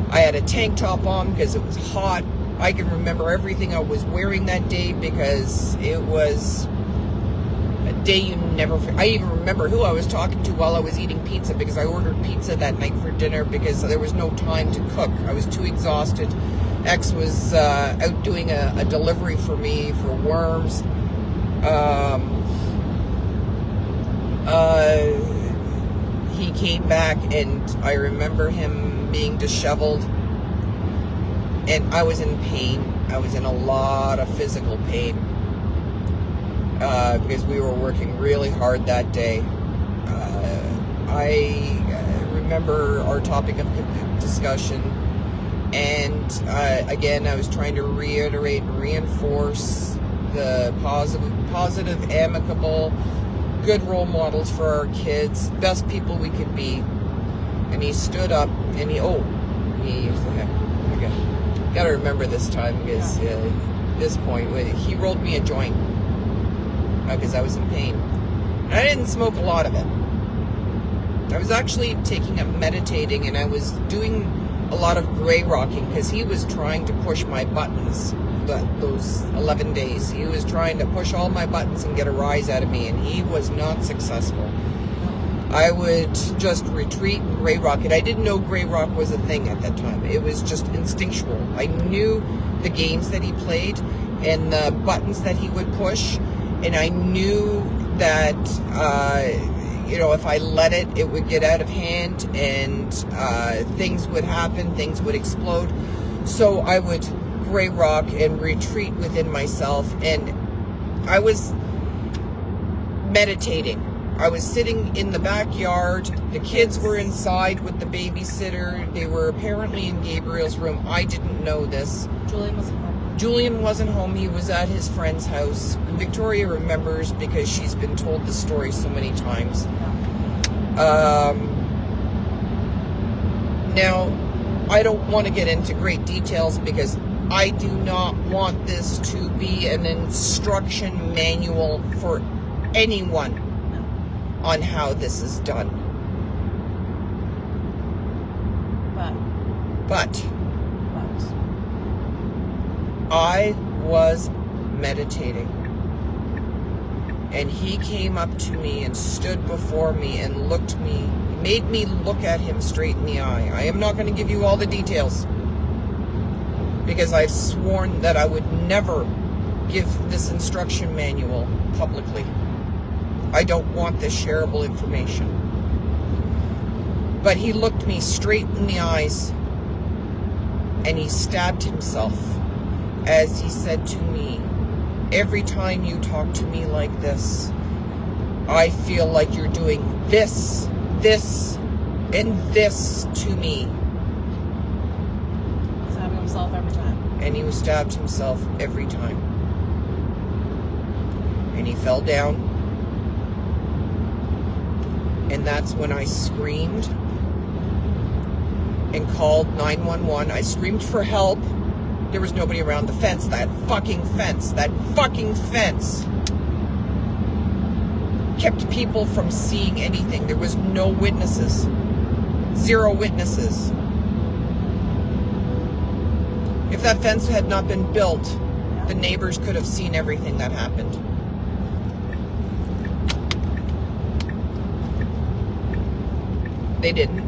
I had a tank top on because it was hot. I can remember everything I was wearing that day because it was a day you never forget. I even remember who I was talking to while I was eating pizza because I ordered pizza that night for dinner because there was no time to cook. I was too exhausted. X was out doing a delivery for me for worms. He came back, and I remember him being disheveled, and I was in pain. I was in a lot of physical pain. Because we were working really hard that day. I remember our topic of discussion, and again, I was trying to reiterate and reinforce the positive, amicable, good role models for our kids, best people we could be. And he stood up, and gotta remember this time because this point, he rolled me a joint. Because I was in pain. And I didn't smoke a lot of it. I was actually meditating, and I was doing a lot of gray rocking because he was trying to push my buttons those 11 days. He was trying to push all my buttons and get a rise out of me, and he was not successful. I would just retreat and gray rock it. I didn't know gray rock was a thing at that time. It was just instinctual. I knew the games that he played and the buttons that he would push. And I knew that, if I let it, it would get out of hand, and things would happen, things would explode. So I would gray rock and retreat within myself, and I was meditating. I was sitting in the backyard. The kids were inside with the babysitter. They were apparently in Gabriel's room. I didn't know this. Julian wasn't home. He was at his friend's house. Victoria remembers because she's been told the story so many times. Now, I don't want to get into great details because I do not want this to be an instruction manual for anyone No. on how this is done. But I was meditating, and he came up to me and stood before me and made me look at him straight in the eye. I am not going to give you all the details, because I've sworn that I would never give this instruction manual publicly. I don't want this shareable information. But he looked me straight in the eyes, and he stabbed himself as he said to me, every time you talk to me like this, I feel like you're doing this, and this to me. Stabbing himself every time. And he stabbed himself every time. And he fell down. And that's when I screamed and called 911. I screamed for help. There was nobody around the fence. That fucking fence kept people from seeing anything. There was no witnesses. 0 witnesses. If that fence had not been built, the neighbors could have seen everything that happened. They didn't.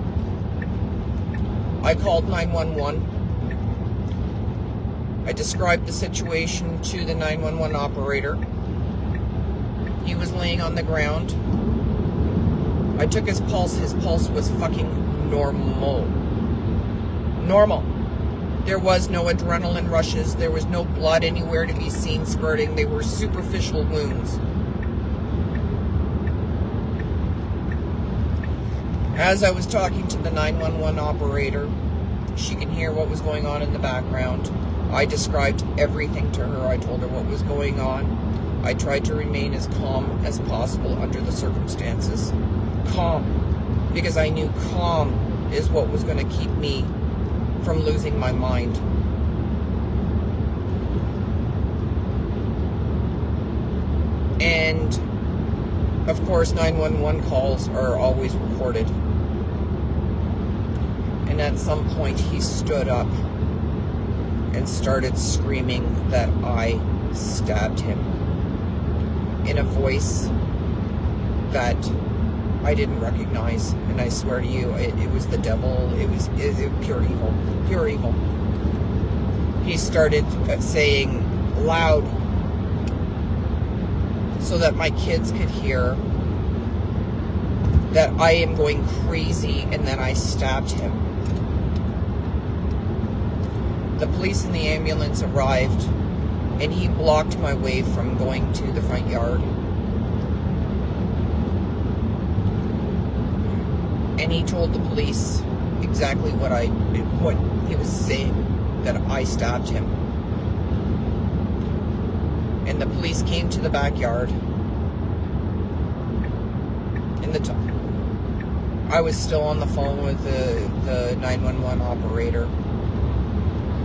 I called 911. I described the situation to the 911 operator. He was laying on the ground. I took his pulse. His pulse was fucking normal. Normal. There was no adrenaline rushes. There was no blood anywhere to be seen spurting. They were superficial wounds. As I was talking to the 911 operator, she can hear what was going on in the background. I described everything to her. I told her what was going on. I tried to remain as calm as possible under the circumstances. Calm. Because I knew calm is what was going to keep me from losing my mind. And, of course, 911 calls are always recorded. And at some point, he stood up and started screaming that I stabbed him in a voice that I didn't recognize. And I swear to you, it was the devil. It was pure evil. Pure evil. He started saying loud so that my kids could hear that I am going crazy and that I stabbed him. The police and the ambulance arrived, and he blocked my way from going to the front yard. And he told the police exactly what he was saying, that I stabbed him. And the police came to the backyard. I was still on the phone with the 911 operator.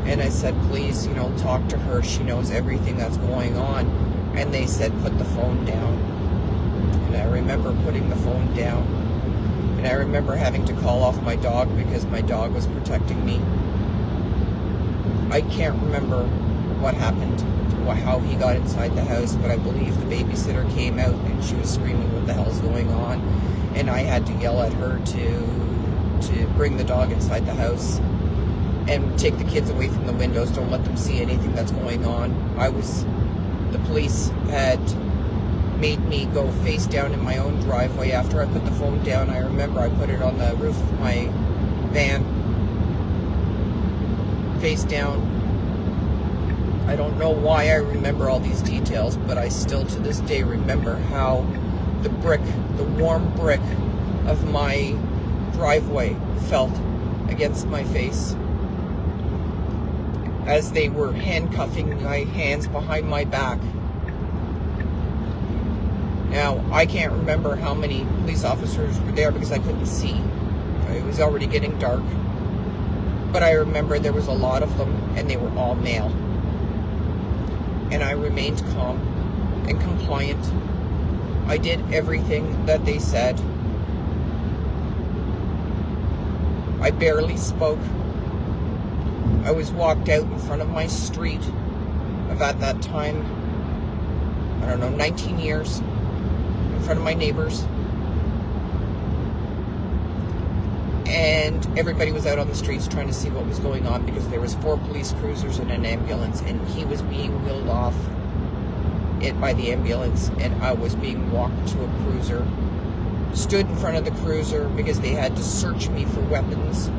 And I said, please, talk to her. She knows everything that's going on. And they said, put the phone down. And I remember putting the phone down. And I remember having to call off my dog because my dog was protecting me. I can't remember what happened, how he got inside the house, but I believe the babysitter came out and she was screaming what the hell's going on. And I had to yell at her to bring the dog inside the house and take the kids away from the windows. Don't let them see anything that's going on. The police had made me go face down in my own driveway after I put the phone down. I remember I put it on the roof of my van, face down. I don't know why I remember all these details, but I still to this day remember how the warm brick of my driveway felt against my face as they were handcuffing my hands behind my back. Now, I can't remember how many police officers were there because I couldn't see. It was already getting dark. But I remember there was a lot of them, and they were all male. And I remained calm and compliant I did everything that they said. I barely spoke. I was walked out in front of my street of, at that time, I don't know, 19 years, in front of my neighbors. And everybody was out on the streets trying to see what was going on, because there was 4 police cruisers and an ambulance, and he was being wheeled off by the ambulance, and I was being walked to a cruiser. Stood in front of the cruiser because they had to search me for weapons.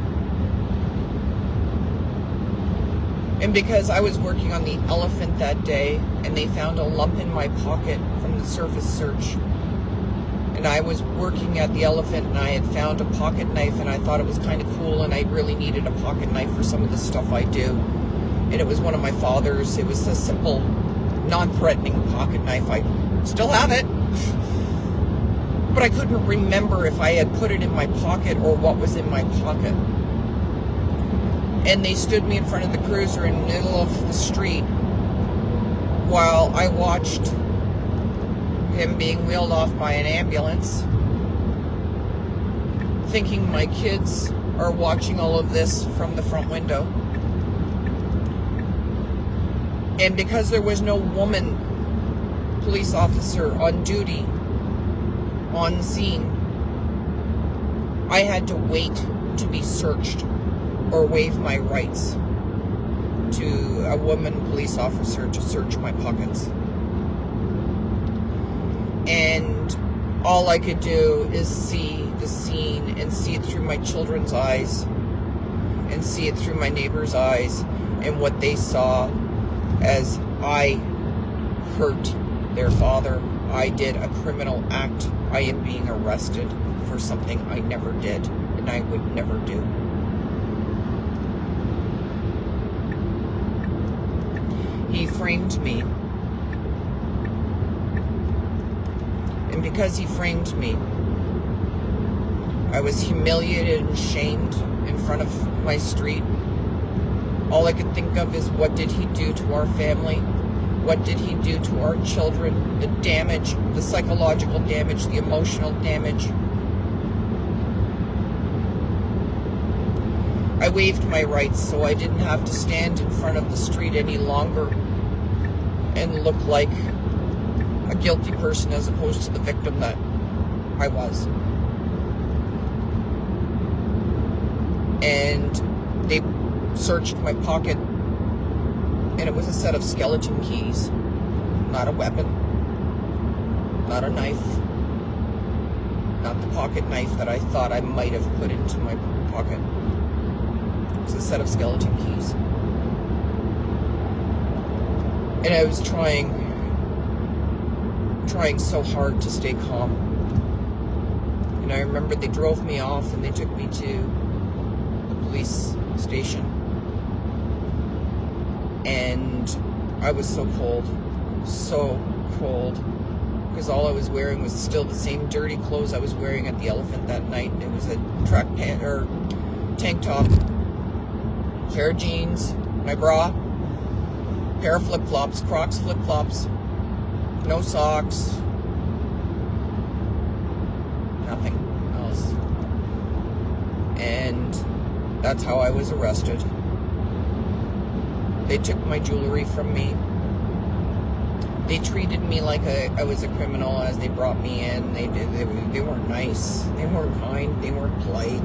And because I was working on the Elephant that day, and they found a lump in my pocket from the surface search. And I was working at the Elephant, and I had found a pocket knife, and I thought it was kind of cool, and I really needed a pocket knife for some of the stuff I do. And it was one of my father's. It was a simple, non-threatening pocket knife. I still have it. But I couldn't remember if I had put it in my pocket or what was in my pocket. And they stood me in front of the cruiser in the middle of the street while I watched him being wheeled off by an ambulance, thinking my kids are watching all of this from the front window. And because there was no woman police officer on duty, on scene, I had to wait to be searched or waive my rights to a woman police officer to search my pockets. And all I could do is see the scene and see it through my children's eyes and see it through my neighbor's eyes, and what they saw as I hurt their father. I did a criminal act. I am being arrested for something I never did and I would never do. He framed me. And because he framed me, I was humiliated and shamed in front of my street. All I could think of is, what did he do to our family? What did he do to our children? The damage, the psychological damage, the emotional damage. I waived my rights so I didn't have to stand in front of the street any longer and look like a guilty person as opposed to the victim that I was. And they searched my pocket, and it was a set of skeleton keys, not a weapon, not a knife, not the pocket knife that I thought I might have put into my pocket. It was a set of skeleton keys. And I was trying so hard to stay calm. And I remember they drove me off and they took me to the police station. And I was so cold, because all I was wearing was still the same dirty clothes I was wearing at the Elephant that night. It was a track pant or tank top, pair of jeans, my bra, pair of flip-flops, Crocs flip-flops, no socks, nothing else. And that's how I was arrested. They took my jewelry from me. They treated me like I was a criminal as they brought me in. They weren't nice. They weren't kind. They weren't polite.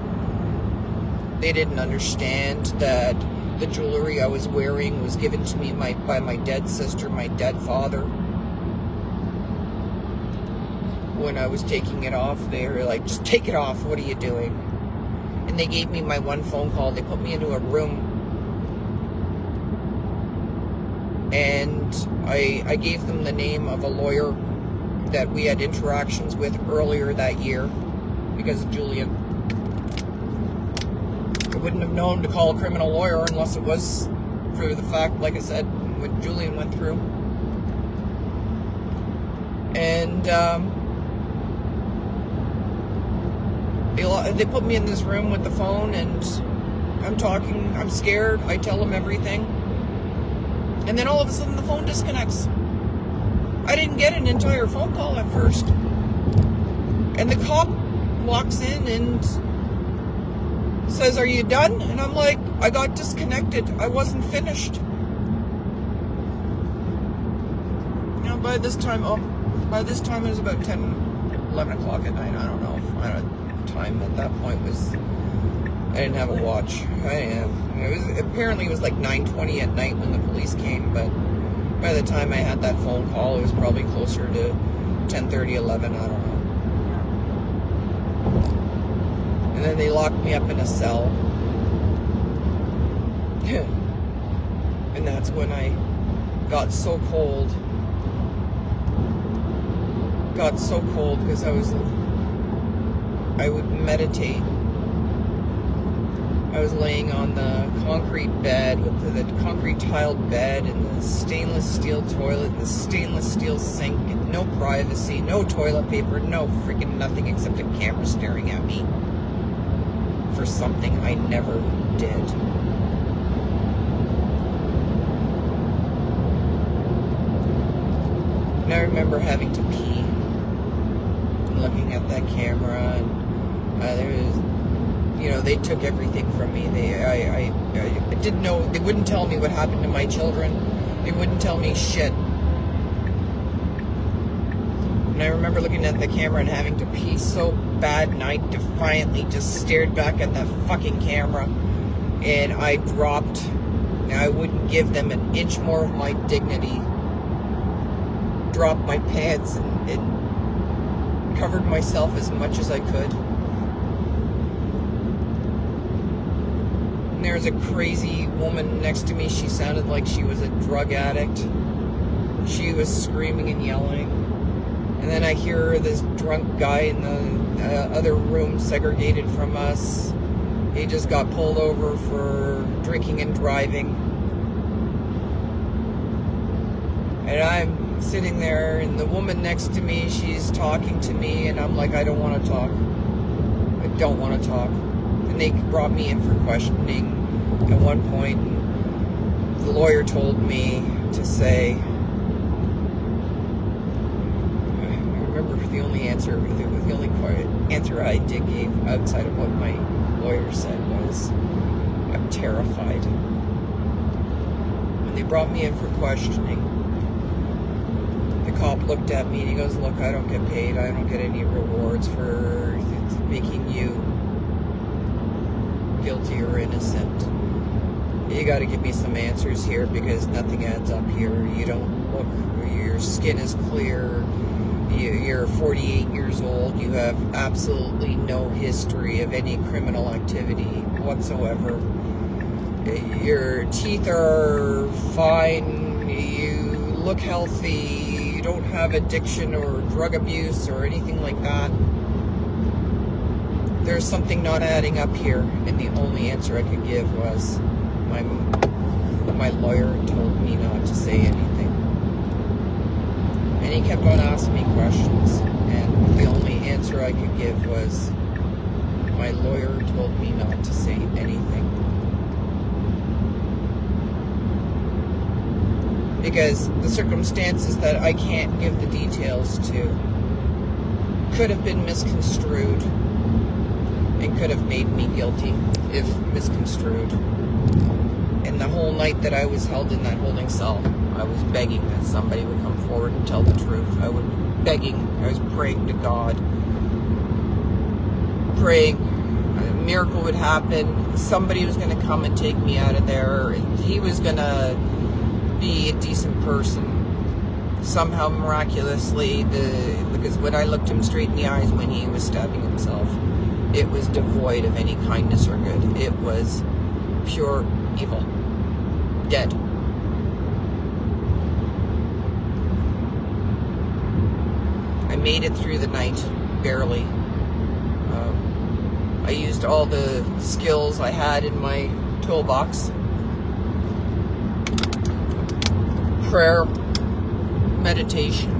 They didn't understand that the jewelry I was wearing was given to me by my dead sister, my dead father. When I was taking it off, they were like, just take it off. What are you doing? And they gave me my one phone call. They put me into a room. And I gave them the name of a lawyer that we had interactions with earlier that year because of Julian. I wouldn't have known to call a criminal lawyer unless it was for the fact, like I said, what Julian went through. And they put me in this room with the phone, and I'm talking, I'm scared, I tell them everything. And then all of a sudden the phone disconnects. I didn't get an entire phone call at first. And the cop walks in and says, "Are you done?" And I'm like, "I got disconnected. I wasn't finished." Now by this time it was about 10, 11 o'clock at night. I don't know. Time at that point was, I didn't have a watch. Apparently it was like 9:20 at night when the police came, but by the time I had that phone call, it was probably closer to 10:30, 11, I don't know. And then they locked me up in a cell. And that's when I got so cold. Because I would meditate. I was laying on the concrete bed with the concrete tiled bed and the stainless steel toilet and the stainless steel sink and no privacy, no toilet paper, no freaking nothing except a camera staring at me for something I never did. And I remember having to pee and looking at that camera, and there was, they took everything from me. I didn't know. They wouldn't tell me what happened to my children. They wouldn't tell me shit. And I remember looking at the camera and having to pee so bad, and I defiantly just stared back at that fucking camera, and I dropped. And I wouldn't give them an inch more of my dignity. Dropped my pants and covered myself as much as I could. There was a crazy woman next to me. She sounded like she was a drug addict. She was screaming and yelling. And then I hear this drunk guy in the other room segregated from us. He just got pulled over for drinking and driving. And I'm sitting there, and the woman next to me, she's talking to me, and I'm like, I don't want to talk. I don't want to talk. And they brought me in for questioning at one point. The lawyer told me to say, I remember the only answer I did give outside of what my lawyer said was, I'm terrified. When they brought me in for questioning, the cop looked at me and he goes, "Look, I don't get paid. I don't get any rewards for making you guilty or innocent. You got to give me some answers here because nothing adds up here. You don't look, your skin is clear. You're 48 years old. You have absolutely no history of any criminal activity whatsoever. Your teeth are fine. You look healthy. You don't have addiction or drug abuse or anything like that. There's something not adding up here." And the only answer I could give was, my lawyer told me not to say anything. And he kept on asking me questions, and the only answer I could give was, my lawyer told me not to say anything. Because the circumstances that I can't give the details to could have been misconstrued and could have made me guilty if misconstrued. And the whole night that I was held in that holding cell, I was begging that somebody would come forward and tell the truth. I was praying to God, praying a miracle would happen. Somebody was going to come and take me out of there. He was going to be a decent person. Somehow, miraculously, because when I looked him straight in the eyes when he was stabbing himself, it was devoid of any kindness or good. It was pure evil. Dead. I made it through the night, barely. I used all the skills I had in my toolbox. Prayer, meditation.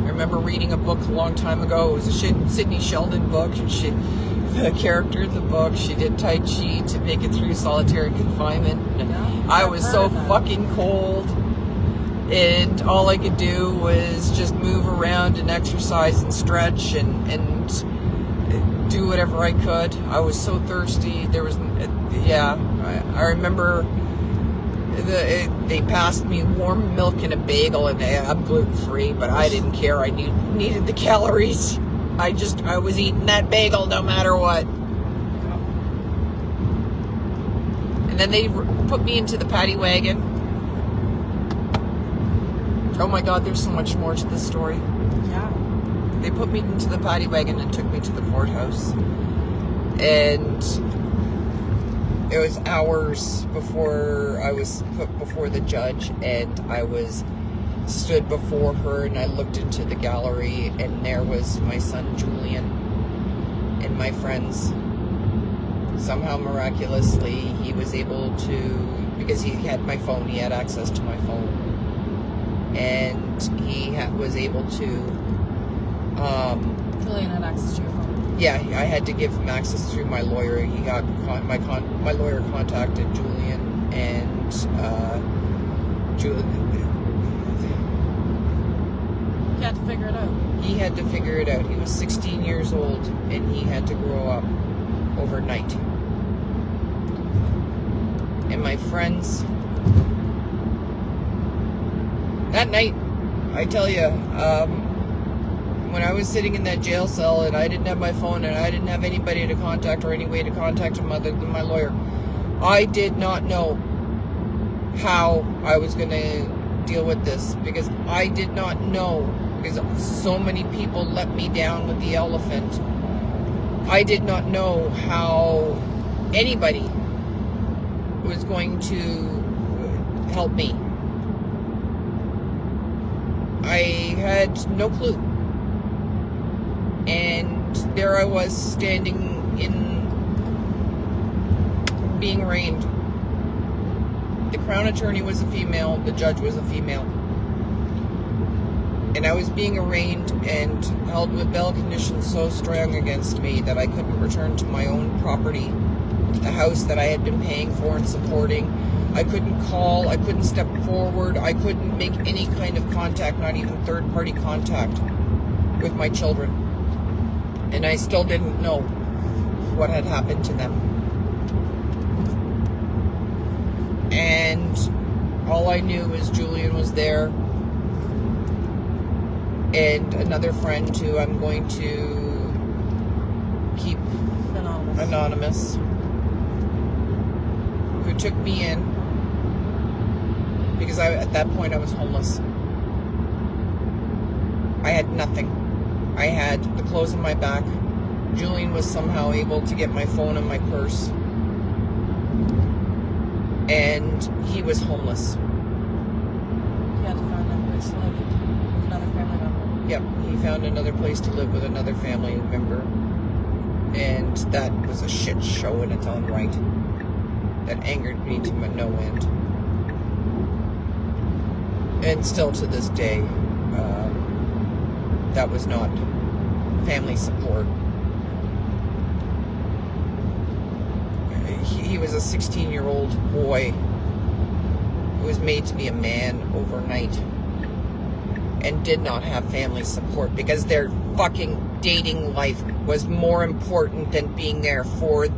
I remember reading a book a long time ago. It was a Sidney Sheldon book, and the character in the book, she did Tai Chi to make it through solitary confinement. And I was so fucking cold. And all I could do was just move around and exercise and stretch and do whatever I could. I was so thirsty. There was, I remember they passed me warm milk and a bagel, and I'm gluten-free, but I didn't care. I needed the calories. I was eating that bagel no matter what. And then they put me into the paddy wagon. Oh my God, there's so much more to this story. Yeah. They put me into the paddy wagon and took me to the courthouse. And it was hours before I was put before the judge, and I stood before her, and I looked into the gallery, and there was my son Julian and my friends. Somehow miraculously he was able to, because he had my phone, he had access to my phone, and he was able to Julian had access to your phone. yeah, I had to give him access through my lawyer. He got my lawyer contacted Julian, and Julian. You had to figure it out. He had to figure it out. He was 16 years old, and he had to grow up overnight. And my friends, that night, I tell you, when I was sitting in that jail cell and I didn't have my phone and I didn't have anybody to contact or any way to contact him other than my lawyer, I did not know how I was going to deal with this, because I did not know, because so many people let me down with the elephant. I did not know how anybody was going to help me. I had no clue. And there I was, standing being arraigned. The Crown Attorney was a female, the judge was a female. And I was being arraigned and held with bail conditions so strong against me that I couldn't return to my own property, the house that I had been paying for and supporting. I couldn't call, I couldn't step forward, I couldn't make any kind of contact, not even third-party contact with my children. And I still didn't know what had happened to them. And all I knew was Julian was there, and another friend who I'm going to keep anonymous, who took me in, because at that point I was homeless. I had nothing. I had the clothes on my back. Julian was somehow able to get my phone and my purse. And he was homeless. He had to find another place to live with another family member. Yep, he found another place to live with another family member. And that was a shit show in its own right. That angered me to no end. And still to this day, that was not family support. He was a 16-year-old boy who was made to be a man overnight and did not have family support because their fucking dating life was more important than being there for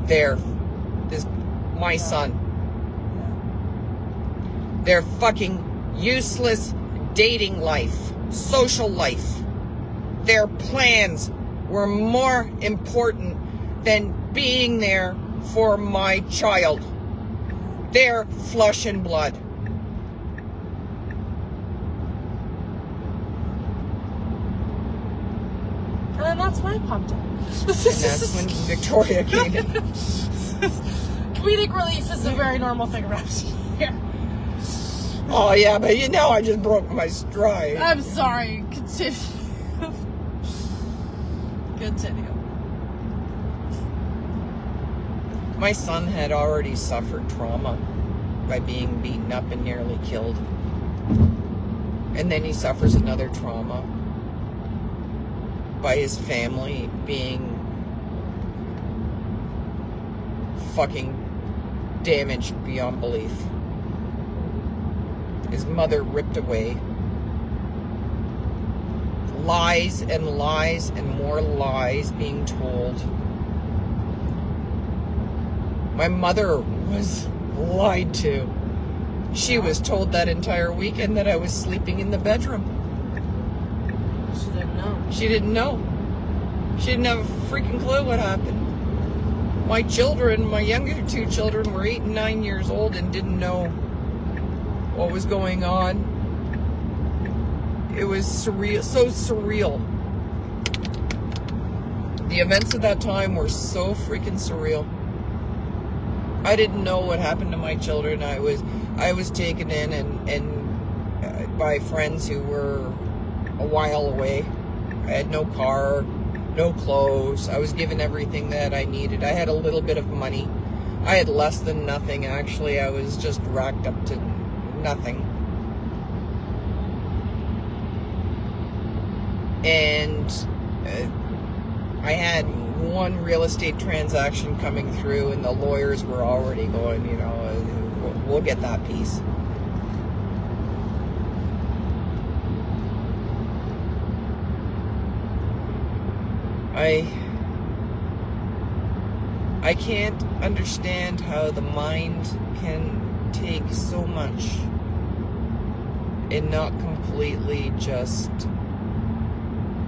my son. Their fucking useless dating life, social life. Their plans were more important than being there for my child. Their flesh and blood. And then that's when I popped in. And that's when Victoria came in. Comedic relief is a very normal thing around here. Oh yeah, but I just broke my stride. I'm sorry. Continue. Continue. My son had already suffered trauma by being beaten up and nearly killed. And then he suffers another trauma by his family being fucking damaged beyond belief. his mother ripped away. Lies and lies and more lies being told. My mother was lied to. She was told that entire weekend that I was sleeping in the bedroom. She didn't know. She didn't know. She didn't have a freaking clue what happened. My children, my younger two children, were 8 and 9 years old and didn't know what was going on. It was surreal, so surreal. The events of that time were so freaking surreal. I didn't know what happened to my children. I was taken in and by friends who were a while away. I had no car, no clothes. I was given everything that I needed. I had a little bit of money. I had less than nothing, actually. I was just racked up to nothing. And I had one real estate transaction coming through, and the lawyers were already going, you know, we'll get that piece. I can't understand how the mind can take so much and not completely just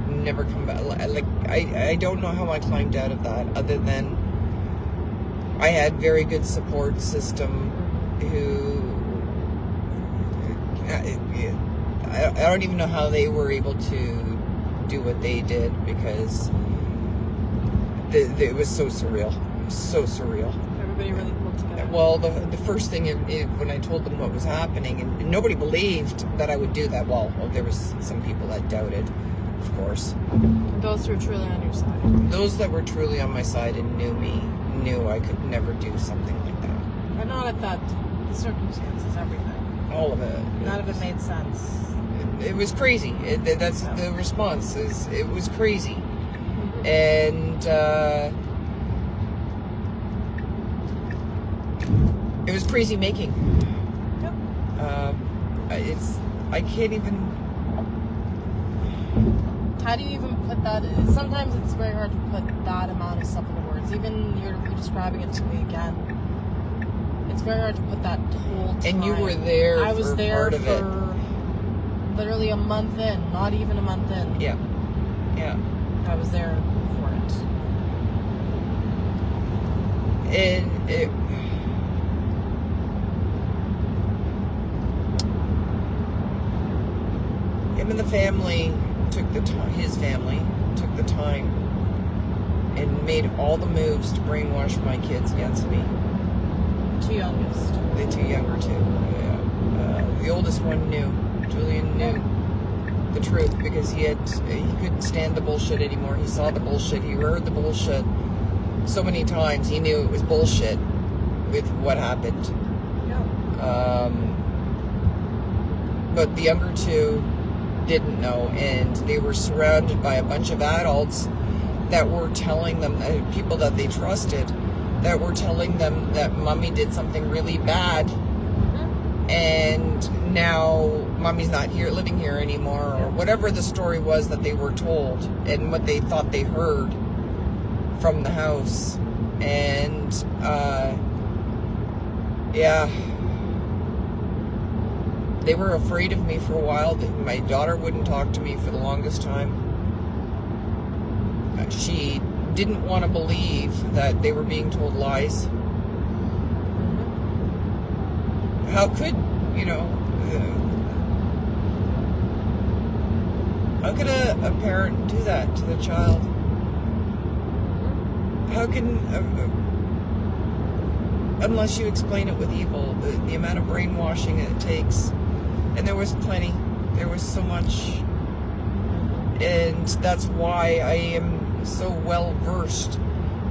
never come back. Like, I don't know how I climbed out of that, other than I had very good support system who I don't even know how they were able to do what they did, because it was so surreal. So surreal. Everybody really pulled together. Well, the first thing when I told them what was happening, and nobody believed that I would do that. Well, there was some people that doubted, of course. Those who were truly on your side. Those that were truly on my side and knew me, knew I could never do something like that. And not at that, the circumstances, everything. All of it. None of it made sense. It was crazy. That's the response. It was crazy. And it was crazy making. Yep. I can't even. How do you even put that? Sometimes it's very hard to put that amount of stuff into words. Even you're describing it to me again. It's very hard to put that whole time. And you were there. I was for there part of for it. Literally a month in, not even a month in. Yeah. Yeah. I was there for it. And him and the family took the time. His family took the time and made all the moves to brainwash my kids against me. Two youngest. The two younger two. Yeah. The oldest one knew. Julian knew the truth, because he couldn't stand the bullshit anymore. He saw the bullshit. He heard the bullshit so many times. He knew it was bullshit with what happened. Yeah. But the younger two didn't know, and they were surrounded by a bunch of adults that were telling them, people that they trusted, that were telling them that mommy did something really bad, and now mommy's not here, living here anymore, or whatever the story was that they were told, and what they thought they heard from the house. And yeah, they were afraid of me for a while. My daughter wouldn't talk to me for the longest time. She didn't want to believe that they were being told lies. How could, how could a parent do that to the child? How can, unless you explain it with evil, the amount of brainwashing it takes. And there was plenty. There was so much. And that's why I am so well versed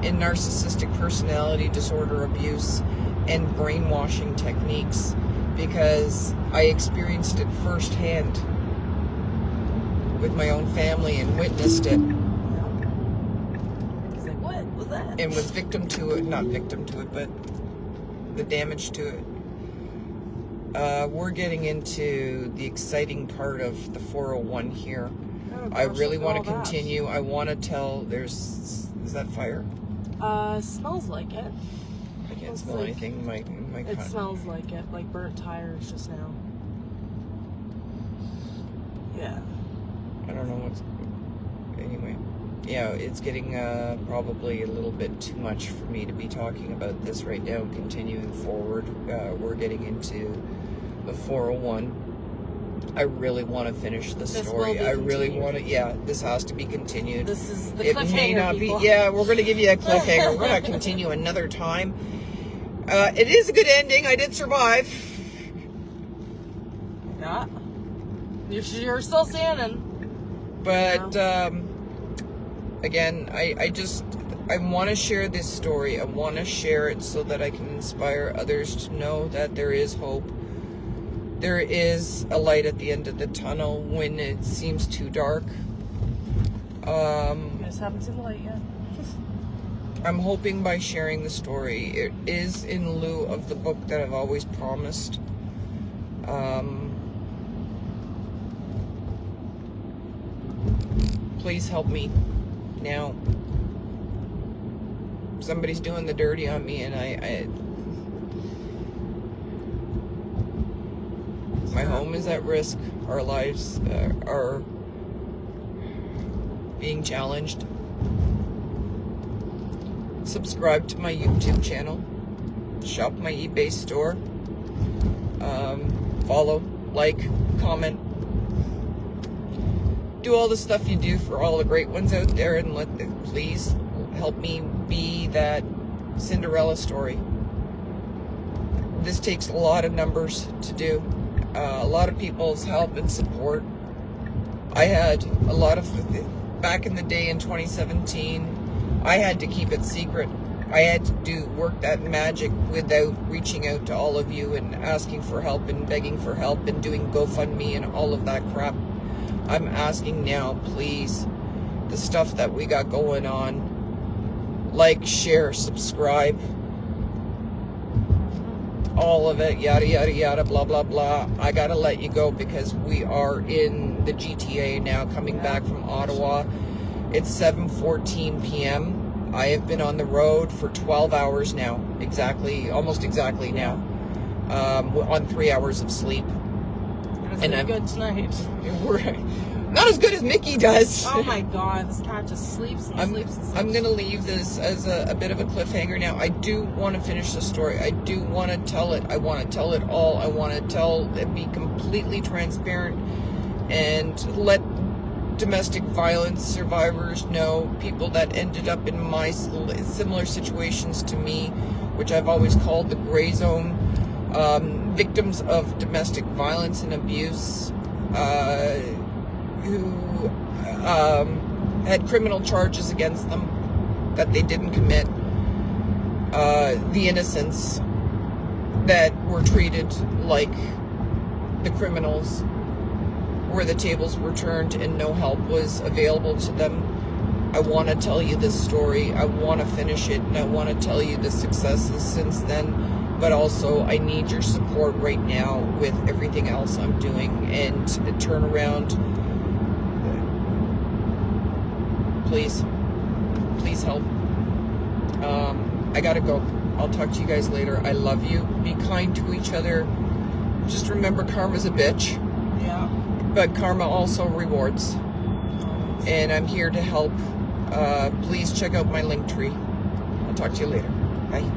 in narcissistic personality disorder abuse and brainwashing techniques, because I experienced it firsthand with my own family and witnessed it. It's like, what was that? And was victim to it, not victim to it, but the damage to it. we're getting into the exciting part of the 401 here. Oh, I gosh, really look at want to all that. continue. I want to tell. Is that fire? Smells like it. I can't Looks smell like- anything. My It smells like it, like burnt tires just now. Yeah. I don't know what's. Anyway, yeah, it's getting probably a little bit too much for me to be talking about this right now. Continuing forward, we're getting into the 401. I really want to finish the story. will be I really continued. want to. Yeah, this has to be continued. This is the It cliffhanger, may not people. be. Yeah, we're going to give you a cliffhanger. We're going to continue another time. It is a good ending. I did survive. Yeah. You're still standing. But again, I want to share this story. I want to share it so that I can inspire others to know that there is hope. There is a light at the end of the tunnel when it seems too dark. You guys haven't seen the light yet. I'm hoping by sharing the story, it is in lieu of the book that I've always promised. Please help me now. Somebody's doing the dirty on me, and my home is at risk. Our lives are being challenged. Subscribe to my YouTube channel. Shop my eBay store. Follow, like, comment. Do all the stuff you do for all the great ones out there, and please help me be that Cinderella story. This takes a lot of numbers to do. A lot of people's help and support. I had a lot of, back in the day in 2017, I had to keep it secret. I had to work that magic without reaching out to all of you and asking for help and begging for help and doing GoFundMe and all of that crap. I'm asking now, please, the stuff that we got going on, like, share, subscribe, all of it, yada, yada, yada, blah, blah, blah. I gotta let you go because we are in the GTA now, coming back from Ottawa. It's 7:14 p.m. I have been on the road for 12 hours now, almost exactly now, on 3 hours of sleep. And I'm good tonight. We're not as good as Mickey does. Oh my god, this cat just sleeps and sleeps and sleeps. I'm going to leave this as a bit of a cliffhanger now. I do want to finish the story. I do want to tell it. I want to tell it all. I want to be completely transparent and let domestic violence survivors know, people that ended up in my similar situations to me, which I've always called the gray zone, victims of domestic violence and abuse, who had criminal charges against them that they didn't commit, the innocents that were treated like the criminals, where the tables were turned and no help was available to them. I want to tell you this story. I want to finish it, and I want to tell you the successes since then. But also, I need your support right now with everything else I'm doing and the turnaround. Please help. I gotta go. I'll talk to you guys later. I love you. Be kind to each other. Just remember, karma's a bitch. Yeah. But karma also rewards. And I'm here to help. Please check out my link tree. I'll talk to you later. Bye.